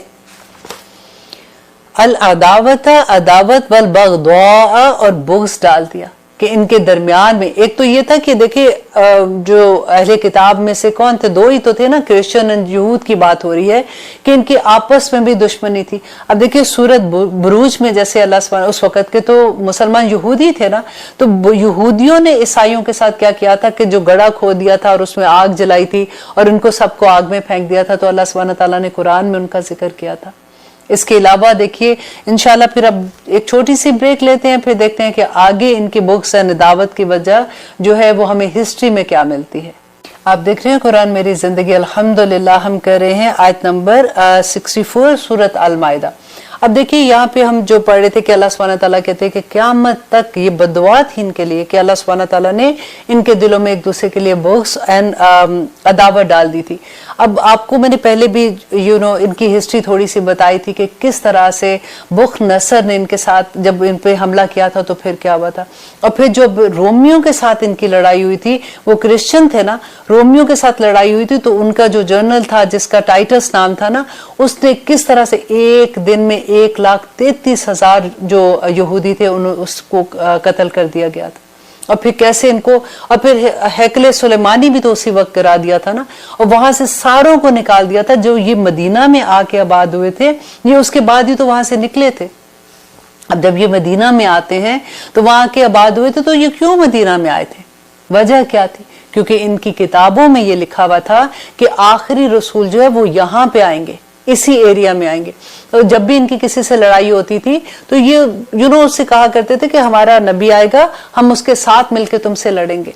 العداوت، عداوت، والبغضاء، اور بغض ڈال دیا کہ ان کے درمیان میں ایک تو یہ تھا کہ دیکھیں جو اہل کتاب میں سے کون تھے, دو ہی تو تھے نا, کرسچن اور یہود کی بات ہو رہی ہے کہ ان کی آپس میں بھی دشمنی تھی. اب دیکھیں سورت بروج میں جیسے اللہ سبحانہ, اس وقت کے تو مسلمان یہودی تھے نا, تو یہودیوں نے عیسائیوں کے ساتھ کیا کیا تھا کہ جو گڑھا کھود دیا تھا اور اس میں آگ جلائی تھی اور ان کو سب کو آگ میں پھینک دیا تھا, تو اللہ سبحانہ تعالیٰ نے قرآن میں ان کا ذکر کیا تھا. اس کے علاوہ دیکھیے انشاءاللہ پھر اب ایک چھوٹی سی بریک لیتے ہیں, پھر دیکھتے ہیں کہ آگے ان کی بکس اینڈ دعوت کی وجہ جو ہے وہ ہمیں ہسٹری میں کیا ملتی ہے. آپ دیکھ رہے ہیں قرآن میری زندگی, الحمدللہ ہم کر رہے ہیں آیت نمبر 64 سورت المائدہ. اب دیکھیے یہاں پہ ہم جو پڑھ رہے تھے کہ اللہ سبحانہ تعالیٰ کہتے ہیں کہ قیامت تک یہ بددعا تھی ان کے لیے کہ اللہ سبحانہ تعالیٰ نے ان کے دلوں میں ایک دوسرے کے لیے بغض اینڈ عداوت ڈال دی تھی. اب آپ کو میں نے پہلے بھی ان کی ہسٹری تھوڑی سی بتائی تھی کہ کس طرح سے بخت نصر نے ان کے ساتھ جب ان پہ حملہ کیا تھا تو پھر کیا ہوا تھا, اور پھر جب رومیوں کے ساتھ ان کی لڑائی ہوئی تھی, وہ کرسچن تھے نا, رومیوں کے ساتھ لڑائی ہوئی تھی, تو ان کا جو جنرل تھا جس کا ٹائٹس نام تھا نا, اس نے کس طرح سے ایک دن میں 1,33,000 جو یہودی تھے اس کو قتل کر دیا گیا تھا. اور پھر کیسے ان کو, اور پھر ہیکل سلیمانی بھی تو اسی وقت کرا دیا تھا نا, اور وہاں سے ساروں کو نکال دیا تھا جو یہ مدینہ میں آ کے آباد ہوئے تھے, یہ اس کے بعد ہی تو وہاں سے نکلے تھے. اب جب یہ مدینہ میں آتے ہیں تو وہاں کے آباد ہوئے تھے, تو یہ کیوں مدینہ میں آئے تھے, وجہ کیا تھی؟ کیونکہ ان کی کتابوں میں یہ لکھا ہوا تھا کہ آخری رسول جو ہے وہ یہاں پہ آئیں گے, اسی ایریا میں آئیں گے. تو جب بھی ان کی کسی سے لڑائی ہوتی تھی تو یہ اس سے کہا کرتے تھے کہ ہمارا نبی آئے گا, ہم اس کے ساتھ مل کے تم سے لڑیں گے.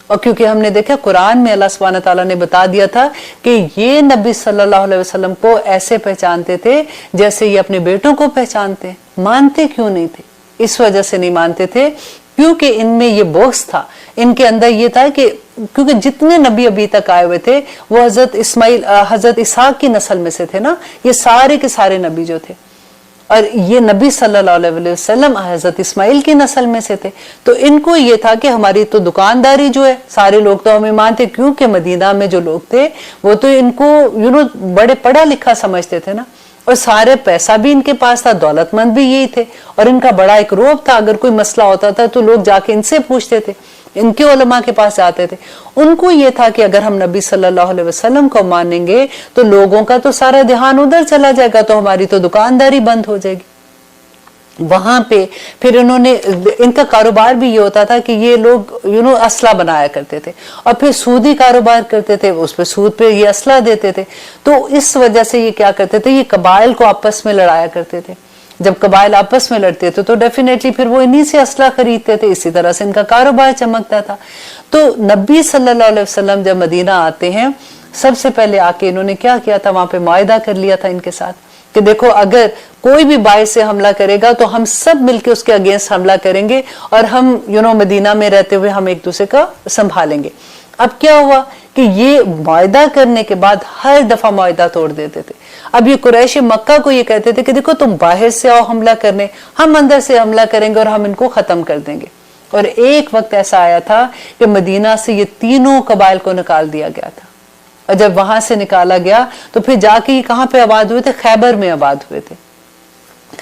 اور کیونکہ ہم نے دیکھا قرآن میں اللہ سبحانہ تعالیٰ نے بتا دیا تھا کہ یہ نبی صلی اللہ علیہ وسلم کو ایسے پہچانتے تھے جیسے یہ اپنے بیٹوں کو پہچانتے. مانتے کیوں نہیں تھے؟ اس وجہ سے نہیں مانتے تھے کیونکہ ان میں یہ بغض تھا, ان کے اندر یہ تھا کہ کیونکہ جتنے نبی ابھی تک آئے ہوئے تھے وہ حضرت اسحاق کی نسل میں سے تھے نا, یہ سارے کے سارے نبی جو تھے, اور یہ نبی صلی اللہ علیہ وسلم حضرت اسماعیل کی نسل میں سے تھے. تو ان کو یہ تھا کہ ہماری تو دکانداری جو ہے, سارے لوگ تو ہمیں مانتے, کیونکہ مدینہ میں جو لوگ تھے وہ تو ان کو بڑے پڑھا لکھا سمجھتے تھے نا, اور سارے پیسہ بھی ان کے پاس تھا, دولت مند بھی یہی تھے, اور ان کا بڑا ایک روب تھا, اگر کوئی مسئلہ ہوتا تھا تو لوگ جا کے ان سے پوچھتے تھے, ان کے علماء کے پاس جاتے تھے. ان کو یہ تھا کہ اگر ہم نبی صلی اللہ علیہ وسلم کو مانیں گے تو لوگوں کا تو سارا دھیان ادھر چلا جائے گا, تو ہماری تو دکانداری بند ہو جائے گی. وہاں پہ پھر انہوں نے, ان کا کاروبار بھی یہ ہوتا تھا کہ یہ لوگ اسلحہ بنایا کرتے تھے, اور پھر سودی کاروبار کرتے تھے, اس پہ سود پہ یہ اسلحہ دیتے تھے. تو اس وجہ سے یہ کیا کرتے تھے, یہ قبائل کو آپس میں لڑایا کرتے تھے. جب قبائل آپس میں لڑتے تھے تو ڈیفینیٹلی پھر وہ انہی سے اسلحہ خریدتے تھے, اسی طرح سے ان کا کاروبار چمکتا تھا. تو نبی صلی اللہ علیہ وسلم جب مدینہ آتے ہیں, سب سے پہلے آ کے انہوں نے کیا کیا تھا, وہاں پہ معاہدہ کر لیا تھا ان کے ساتھ کہ دیکھو اگر کوئی بھی باعث سے حملہ کرے گا تو ہم سب مل کے اس کے اگینسٹ حملہ کریں گے, اور ہم مدینہ میں رہتے ہوئے ہم ایک دوسرے کا سنبھالیں گے. اب کیا ہوا کہ یہ معاہدہ کرنے کے بعد ہر دفعہ معاہدہ توڑ دیتے تھے. اب یہ قریش مکہ کو یہ کہتے تھے کہ دیکھو تم باہر سے آؤ حملہ کرنے, ہم اندر سے حملہ کریں گے اور ہم ان کو ختم کر دیں گے. اور ایک وقت ایسا آیا تھا کہ مدینہ سے یہ تینوں قبائل کو نکال دیا گیا تھا, اور جب وہاں سے نکالا گیا تو پھر جا کے یہ کہاں پہ آباد ہوئے تھے, خیبر میں آباد ہوئے تھے.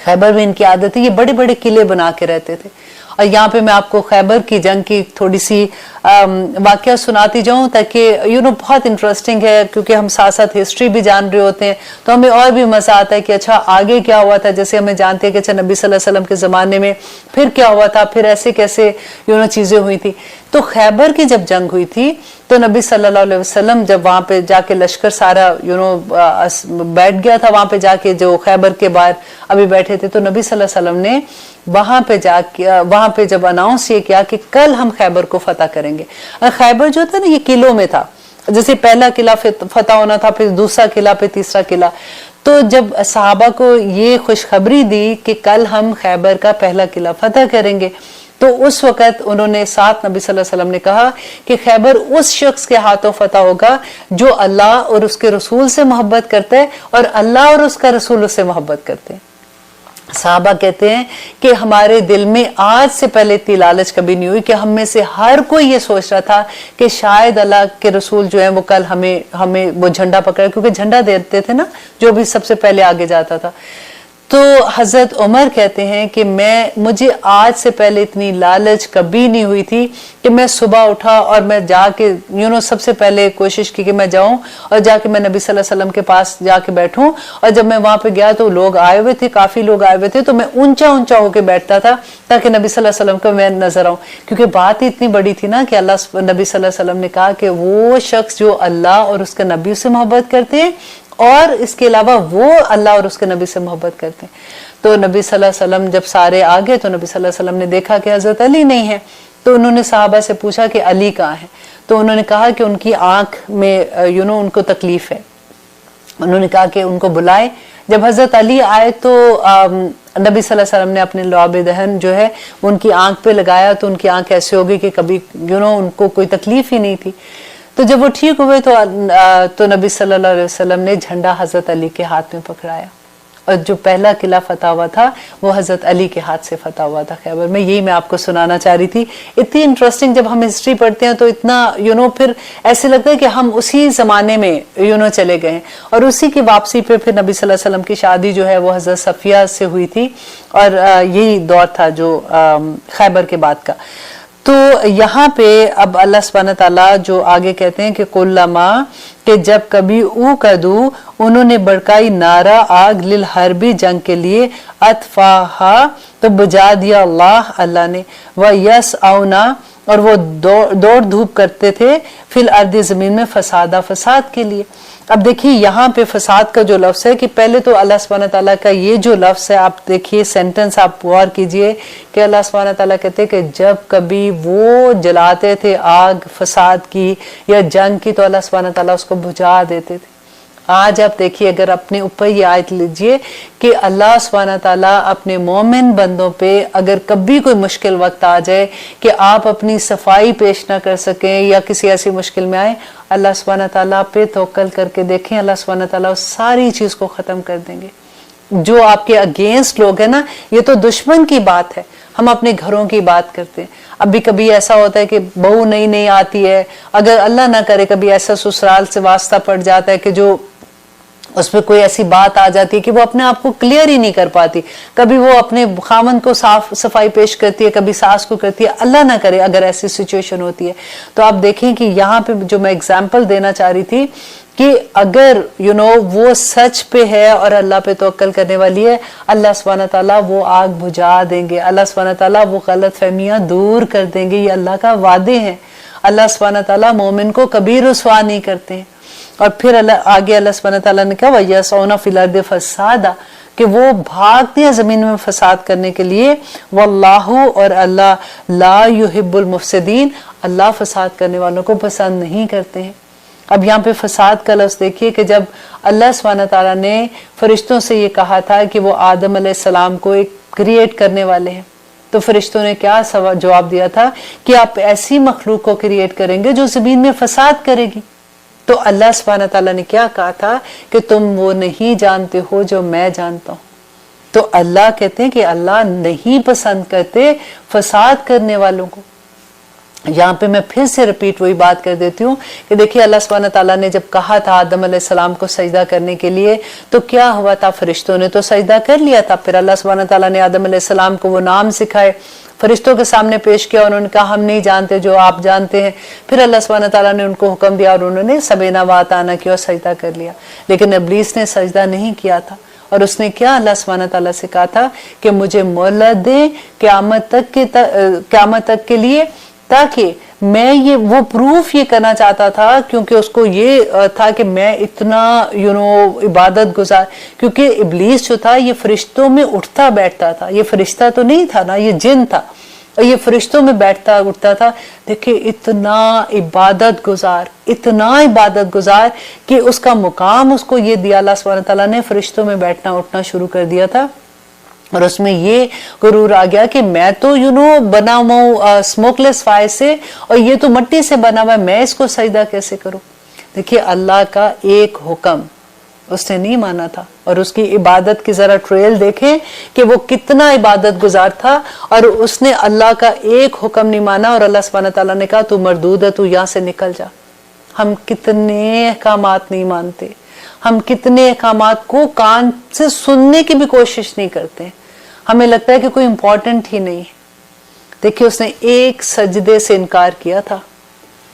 خیبر میں ان کی عادت ہے, یہ بڑے بڑے قلعے بنا کے رہتے تھے. اور یہاں پہ میں آپ کو خیبر کی جنگ کی تھوڑی سی واقعہ سناتی جاؤں تاکہ بہت انٹرسٹنگ ہے, کیونکہ ہم ساتھ ساتھ ہسٹری بھی جان رہے ہوتے ہیں تو ہمیں اور بھی مزہ آتا ہے کہ اچھا آگے کیا ہوا تھا. جیسے ہمیں جانتے ہیں کہ اچھا نبی صلی اللہ علیہ وسلم کے زمانے میں پھر کیا ہوا تھا, پھر ایسے کیسے چیزیں ہوئی تھی. تو خیبر کی جب جنگ ہوئی تھی تو نبی صلی اللہ علیہ وسلم جب وہاں پہ جا کے لشکر سارا بیٹھ گیا تھا, وہاں پہ جا کے جو خیبر کے باہر ابھی بیٹھے تھے, تو نبی صلی اللہ علیہ وسلم نے وہاں پہ جب اناؤنس یہ کیا کہ کل ہم خیبر کو فتح کریں گے. خیبر جو تھا نا یہ قلعوں میں تھا, جیسے پہلا قلعہ فتح ہونا تھا, پھر دوسرا قلعہ, پھر تیسرا قلعہ. تو جب صحابہ کو یہ خوشخبری دی کہ کل ہم خیبر کا پہلا قلعہ فتح کریں گے, تو اس وقت انہوں نے ساتھ نبی صلی اللہ علیہ وسلم نے کہا کہ خیبر اس شخص کے ہاتھوں فتح ہوگا جو اللہ اور اس کے رسول سے محبت کرتا ہے, اور اللہ اور اس کا رسول اس سے محبت کرتے ہیں. صحابہ کہتے ہیں کہ ہمارے دل میں آج سے پہلے اتنی لالچ کبھی نہیں ہوئی کہ ہم میں سے ہر کوئی یہ سوچ رہا تھا کہ شاید اللہ کے رسول جو ہیں وہ کل ہمیں وہ جھنڈا پکڑا, کیونکہ جھنڈا دیتے تھے نا جو بھی سب سے پہلے آگے جاتا تھا. تو حضرت عمر کہتے ہیں کہ مجھے آج سے پہلے اتنی لالچ کبھی نہیں ہوئی تھی کہ میں صبح اٹھا اور میں جا کے سب سے پہلے کوشش کی کہ میں جاؤں اور جا کے میں نبی صلی اللہ علیہ وسلم کے پاس جا کے بیٹھوں. اور جب میں وہاں پہ گیا تو لوگ آئے ہوئے تھے, کافی لوگ آئے ہوئے تھے, تو میں اونچا ہو کے بیٹھتا تھا تاکہ نبی صلی اللہ علیہ وسلم کو میں نظر آؤں, کیونکہ بات ہی اتنی بڑی تھی نا کہ نبی صلی اللہ علیہ وسلم نے کہا کہ وہ شخص جو اللہ اور اس کے نبی سے محبت کرتے ہیں اور اس کے علاوہ وہ اللہ اور اس کے نبی سے محبت کرتے ہیں. تو نبی صلی اللہ علیہ وسلم جب سارے آگے تو نبی صلی اللہ علیہ وسلم نے دیکھا کہ حضرت علی نہیں ہے, تو انہوں نے صحابہ سے پوچھا کہ علی کہاں ہے. تو انہوں نے کہا کہ ان کی آنکھ میں ان کو تکلیف ہے. انہوں نے کہا کہ ان کو بلائیں. جب حضرت علی آئے تو نبی صلی اللہ علیہ وسلم نے اپنے لعاب دہن جو ہے ان کی آنکھ پہ لگایا, تو ان کی آنکھ ایسے ہو گئی کہ کبھی ان کو کوئی تکلیف ہی نہیں تھی. تو جب وہ ٹھیک ہوئے تو نبی صلی اللہ علیہ وسلم نے جھنڈا حضرت علی کے ہاتھ میں پکڑایا, اور جو پہلا قلعہ فتح ہوا تھا وہ حضرت علی کے ہاتھ سے فتح ہوا تھا خیبر میں. یہی میں آپ کو سنانا چاہ رہی تھی. اتنی انٹرسٹنگ جب ہم ہسٹری پڑھتے ہیں تو اتنا پھر ایسے لگتا ہے کہ ہم اسی زمانے میں چلے گئے ہیں. اور اسی کی واپسی پہ پھر نبی صلی اللہ علیہ وسلم کی شادی جو ہے وہ حضرت صفیہ سے ہوئی تھی, اور یہی دور تھا جو خیبر کے بعد کا. تو یہاں پہ اب اللہ سبحانہ تعالیٰ جو آگے کہتے ہیں کہ کلما, کہ جب کبھی کدو انہوں نے بڑکائی نارا آگ للحربی جنگ کے لیے, اطفاہا تو بجھا دیا اللہ نے, وَيَسْعَوْنَا اور وہ دوڑ دھوپ کرتے تھے, فی الارض زمین میں فساد کے لیے. اب دیکھیے یہاں پہ فساد کا جو لفظ ہے کہ پہلے تو اللہ سبحانہ تعالیٰ کا یہ جو لفظ ہے, آپ دیکھیے سینٹنس آپ غور کیجئے کہ اللہ سبحانہ تعالیٰ کہتے ہیں کہ جب کبھی وہ جلاتے تھے آگ فساد کی یا جنگ کی تو اللہ سبحانہ تعالیٰ اس کو بجھا دیتے تھے. آج آپ دیکھیے اگر اپنے اوپر یہ آیت لیجئے کہ اللہ سبحانہ تعالیٰ اپنے مومن بندوں پہ اگر کبھی کوئی مشکل وقت آ جائے کہ آپ اپنی صفائی پیش نہ کر سکیں یا کسی ایسی مشکل میں آئیں, اللہ سبحانہ تعالیٰ پہ توکل کر کے دیکھیں, اللہ سبحانہ تعالیٰ ساری چیز کو ختم کر دیں گے. جو آپ کے اگینسٹ لوگ ہیں نا, یہ تو دشمن کی بات ہے, ہم اپنے گھروں کی بات کرتے ہیں. اب بھی کبھی ایسا ہوتا ہے کہ بہو نئی آتی ہے, اگر اللہ نہ کرے کبھی ایسا سسرال سے واسطہ پڑ جاتا ہے کہ جو اس پہ کوئی ایسی بات آ جاتی ہے کہ وہ اپنے آپ کو کلیئر ہی نہیں کر پاتی, کبھی وہ اپنے خاوند کو صفائی پیش کرتی ہے, کبھی ساس کو کرتی ہے, اللہ نہ کرے اگر ایسی سچویشن ہوتی ہے. تو آپ دیکھیں کہ یہاں پہ جو میں اگزامپل دینا چاہ رہی تھی کہ اگر وہ سچ پہ ہے اور اللہ پہ توکل کرنے والی ہے, اللہ سبحانہ تعالیٰ وہ آگ بجھا دیں گے, اللہ سبحانہ تعالیٰ وہ غلط فہمیاں دور کر دیں گے. یہ اللہ کا وعدے ہیں. اللہ سبحانہ تعالیٰ مومن کو کبھی رسوا نہیں کرتے ہیں. اور پھر آگے اللہ سبحانہ تعالیٰ نے کہا وَيَسْعَوْنَ فِي الْأَرْضِ فَسَادًا, کہ وہ بھاگتے ہیں زمین میں فساد کرنے کے لیے. وَاللَّهُ اور اللہ لا يُحِبُّ الْمُفْسِدِينَ, اللہ فساد کرنے والوں کو پسند نہیں کرتے ہیں. اب یہاں پہ فساد کا لفظ دیکھیے کہ جب اللہ سبحانہ تعالیٰ نے فرشتوں سے یہ کہا تھا کہ وہ آدم علیہ السلام کو ایک کریٹ کرنے والے ہیں, تو فرشتوں نے کیا جواب دیا تھا کہ آپ ایسی مخلوق کو کریٹ کریں گے جو زمین میں فساد کرے گی. تو اللہ سبحانہ تعالیٰ نے کیا کہا تھا کہ تم وہ نہیں جانتے ہو جو میں جانتا ہوں. تو اللہ کہتے ہیں کہ اللہ نہیں پسند کرتے فساد کرنے والوں کو. یہاں پہ میں پھر سے ریپیٹ وہی بات کر دیتی ہوں کہ دیکھیے اللہ سبحانہ تعالیٰ نے جب کہا تھا آدم علیہ السلام کو سجدہ کرنے کے لیے تو کیا ہوا تھا, فرشتوں نے تو سجدہ کر لیا تھا. پھر اللہ سبحانہ تعالیٰ نے آدم علیہ السلام کو وہ نام سکھائے, فرشتوں کے سامنے پیش کیا, انہوں نے کہا ہم نہیں جانتے جو آپ جانتے ہیں. پھر اللہ سبحانہ تعالیٰ نے ان کو حکم دیا اور انہوں نے سمینا واتانا کیا اور سجدہ کر لیا. لیکن ابلیس نے سجدہ نہیں کیا تھا, اور اس نے کیا اللہ سبحانہ تعالیٰ سے کہا تھا کہ مجھے مہلت دے قیامت تک کے لیے, تاکہ میں وہ پروف یہ کرنا چاہتا تھا, کیونکہ اس کو یہ تھا کہ میں اتنا عبادت گزار, کیونکہ ابلیس جو تھا یہ فرشتوں میں اٹھتا بیٹھتا تھا, یہ فرشتہ تو نہیں تھا نا, یہ جن تھا, اور یہ فرشتوں میں بیٹھتا اٹھتا تھا. دیکھیں اتنا عبادت گزار کہ اس کا مقام اس کو یہ دیا اللہ سبحانہ تعالیٰ نے, فرشتوں میں بیٹھنا اٹھنا شروع کر دیا تھا. اور اس میں یہ غرور آ گیا کہ میں تو بنا ہوا ہوں اسموک لیس فائر سے, اور یہ تو مٹی سے بنا ہوا ہے, میں اس کو سجدہ کیسے کروں. دیکھیے اللہ کا ایک حکم اس نے نہیں مانا تھا, اور اس کی عبادت کی ذرا ٹریل دیکھیں کہ وہ کتنا عبادت گزار تھا, اور اس نے اللہ کا ایک حکم نہیں مانا, اور اللہ سبحانہ تعالیٰ نے کہا تو مردود ہے, تو یہاں سے نکل جا. ہم کتنے احکامات نہیں مانتے, ہم کتنے احکامات کو کان سے سننے کی بھی کوشش نہیں کرتے, ہمیں لگتا ہے کہ کوئی امپورٹنٹ ہی نہیں ہے. دیکھیے اس نے ایک سجدے سے انکار کیا تھا,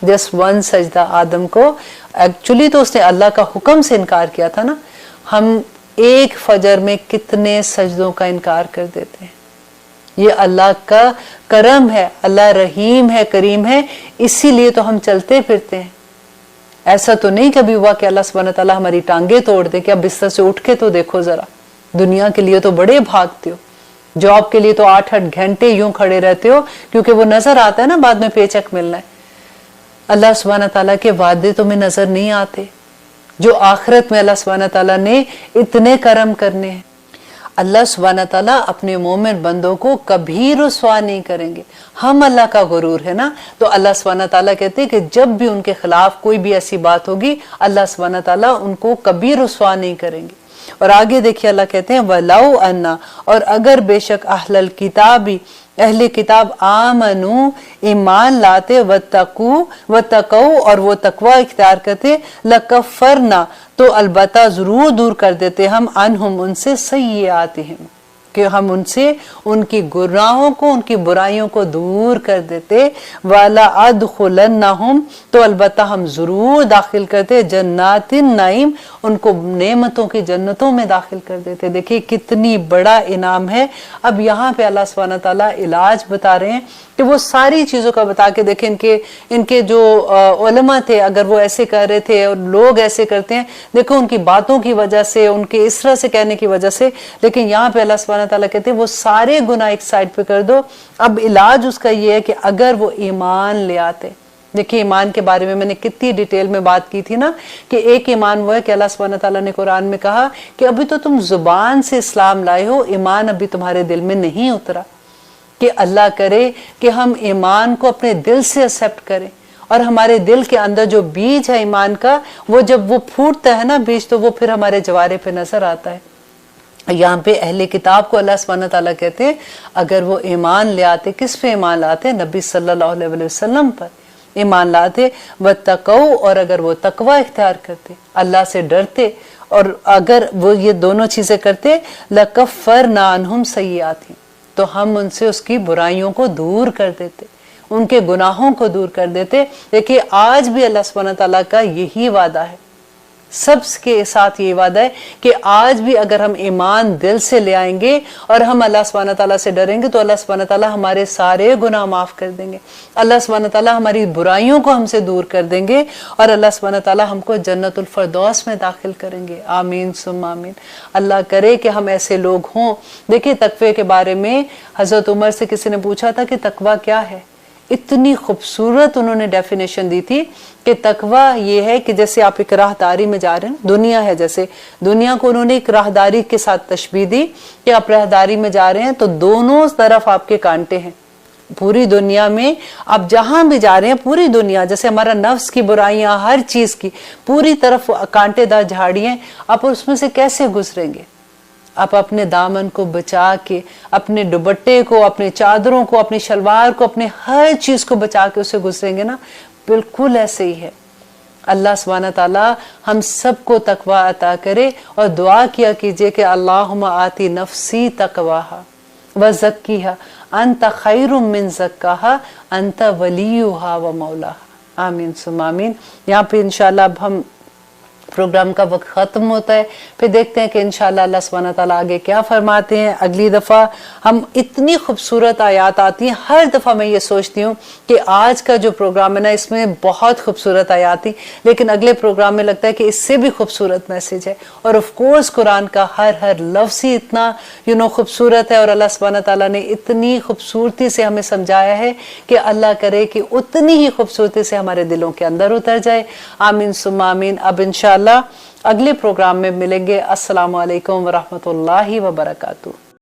جسٹ ون سجدہ آدم کو. ایکچولی تو اس نے اللہ کا حکم سے انکار کیا تھا نا. ہم ایک فجر میں کتنے سجدوں کا انکار کر دیتے ہیں. یہ اللہ کا کرم ہے, اللہ رحیم ہے, کریم ہے, اسی لیے تو ہم چلتے پھرتے ہیں. ایسا تو نہیں کبھی ہوا کہ اللہ سبحانہ تعالیٰ ہماری ٹانگیں توڑ دے کہ اب بستر سے اٹھ کے تو دیکھو ذرا. دنیا کے لیے تو بڑے بھاگتے ہو, جاب کے لیے تو 8-8 گھنٹے یوں کھڑے رہتے ہو, کیونکہ وہ نظر آتا ہے نا بعد میں پے چیک ملنا ہے. اللہ سبحانہ تعالیٰ کے وعدے تمہیں نظر نہیں آتے جو آخرت میں اللہ سبحانہ تعالیٰ نے اتنے کرم کرنے ہیں. اللہ سبحانہ تعالیٰ اپنے مومن بندوں کو کبھی رسوا نہیں کریں گے. ہم اللہ کا غرور ہے نا, تو اللہ سبحانہ تعالیٰ کہتے ہیں کہ جب بھی ان کے خلاف کوئی بھی ایسی بات ہوگی اللہ سبحانہ تعالیٰ ان کو کبھی رسوا نہیں کریں گے. اور آگے دیکھیے اللہ کہتے ہیں وَلَوْ أَنَّا, اور اگر بے شک اہل الکتابی, اہل کتاب آمنو, ایمان لاتے, وَتَّقَوْا, اور وہ تقوی اختیار کرتے, لَكَفَّرْنَا, تو البتہ ضرور دور کر دیتے ہم, عنہم, ان سے, سیئاتہم, کہ ہم ان سے ان کی گناہوں کو, ان کی برائیوں کو دور کر دیتے. وَلَأَدْخُلَنَّهُمْ, تو البتہ ہم ضرور داخل کرتے, جنات النعیم, ان کو نعمتوں کی جنتوں میں داخل کر دیتے. دیکھیے کتنی بڑا انعام ہے. اب یہاں پہ اللہ سبحانہ تعالیٰ علاج بتا رہے ہیں کہ وہ ساری چیزوں کا بتا کے دیکھیں ان کے جو علماء تھے, اگر وہ ایسے کر رہے تھے اور لوگ ایسے کرتے ہیں, دیکھو ان کی باتوں کی وجہ سے, ان کے اس طرح سے کہنے کی وجہ سے. لیکن یہاں پہ اللہ سبحانہ تعالیٰ کہتے ہیں وہ سارے گناہ ایک سائڈ پہ کر دو. اب علاج اس کا یہ ہے کہ اگر وہ ایمان لے آتے. دیکھیے ایمان کے بارے میں میں نے کتنی ڈیٹیل میں بات کی تھی نا, کہ ایک ایمان وہ ہے کہ اللہ سبحانہ تعالیٰ نے قرآن میں کہا کہ ابھی تو تم زبان سے اسلام لائے ہو, ایمان ابھی تمہارے دل میں نہیں اترا. کہ اللہ کرے کہ ہم ایمان کو اپنے دل سے ایکسیپٹ کریں, اور ہمارے دل کے اندر جو بیج ہے ایمان کا, وہ جب وہ پھوٹتا ہے نا بیج, تو وہ پھر ہمارے جوارے پہ نظر آتا ہے. یہاں پہ اہل کتاب کو اللہ سبحانہ تعالیٰ کہتے ہیں اگر وہ ایمان لے آتے, کس پہ ایمان لاتے؟ نبی صلی اللہ علیہ وسلم پر ایمان لاتے. وَاتَّقَوْا, اور اگر وہ تقوی اختیار کرتے, اللہ سے ڈرتے, اور اگر وہ یہ دونوں چیزیں کرتے, لَكَفَّرْنَا عَنْهُمْ سَيِّئَاتِهِمْ, تو ہم ان سے اس کی برائیوں کو دور کر دیتے, ان کے گناہوں کو دور کر دیتے. دیکھیے آج بھی اللہ سبحانہ تعالیٰ کا یہی وعدہ ہے, سب کے ساتھ یہ وعدہ ہے کہ آج بھی اگر ہم ایمان دل سے لے آئیں گے اور ہم اللہ سبحانہ تعالیٰ سے ڈریں گے, تو اللہ سبحانہ تعالیٰ ہمارے سارے گناہ معاف کر دیں گے. اللہ سبحانہ تعالیٰ ہماری برائیوں کو ہم سے دور کر دیں گے, اور اللہ سبحانہ تعالیٰ ہم کو جنت الفردوس میں داخل کریں گے. آمین ثم آمین. اللہ کرے کہ ہم ایسے لوگ ہوں. دیکھیے تقوی کے بارے میں حضرت عمر سے کسی نے پوچھا تھا کہ تقوی کیا ہے, اتنی خوبصورت انہوں نے ڈیفینیشن دی تھی کہ تقوی یہ ہے کہ جیسے آپ ایک راہداری میں جا رہے ہیں, دنیا ہے جیسے, دنیا کو انہوں نے ایک راہداری کے ساتھ تشبیہ دی کہ آپ راہداری میں جا رہے ہیں تو دونوں طرف آپ کے کانٹے ہیں. پوری دنیا میں آپ جہاں بھی جا رہے ہیں, پوری دنیا جیسے ہمارا نفس کی برائیاں, ہر چیز کی پوری طرف کانٹے دار جھاڑیاں, آپ اس میں سے کیسے گزریں گے؟ آپ اپنے دامن کو بچا کے, اپنے دوپٹے کو, اپنے چادروں کو, اپنی شلوار کو, اپنے ہر چیز کو بچا کے اسے گزریں گے نا. بالکل ایسے ہی ہے. اللہ سبحانہ تعالیٰ ہم سب کو تقوی عطا کرے, اور دعا کیا کیجئے کہ اللہم آتی نفسی تقواہا وزکیہا انت خیر من زکاہا انت ولیہا و مولاہا. آمین ثم آمین. یہاں پہ انشاءاللہ اب ہم پروگرام کا وقت ختم ہوتا ہے, پھر دیکھتے ہیں کہ انشاءاللہ اللہ سبحانہ تعالیٰ آگے کیا فرماتے ہیں. اگلی دفعہ ہم اتنی خوبصورت آیات آتی ہیں, ہر دفعہ میں یہ سوچتی ہوں کہ آج کا جو پروگرام ہے نا اس میں بہت خوبصورت آیات تھی, لیکن اگلے پروگرام میں لگتا ہے کہ اس سے بھی خوبصورت میسج ہے. اور آف کورس قرآن کا ہر لفظ ہی اتنا خوبصورت ہے, اور اللہ سبحانہ تعالیٰ نے اتنی خوبصورتی سے ہمیں سمجھایا ہے کہ اللہ کرے کہ اتنی ہی خوبصورتی سے ہمارے دلوں کے اندر اتر جائے. آمین ثم آمین. اب انشاءاللہ اگلے پروگرام میں ملیں گے. السلام علیکم ورحمۃ اللہ وبرکاتہ.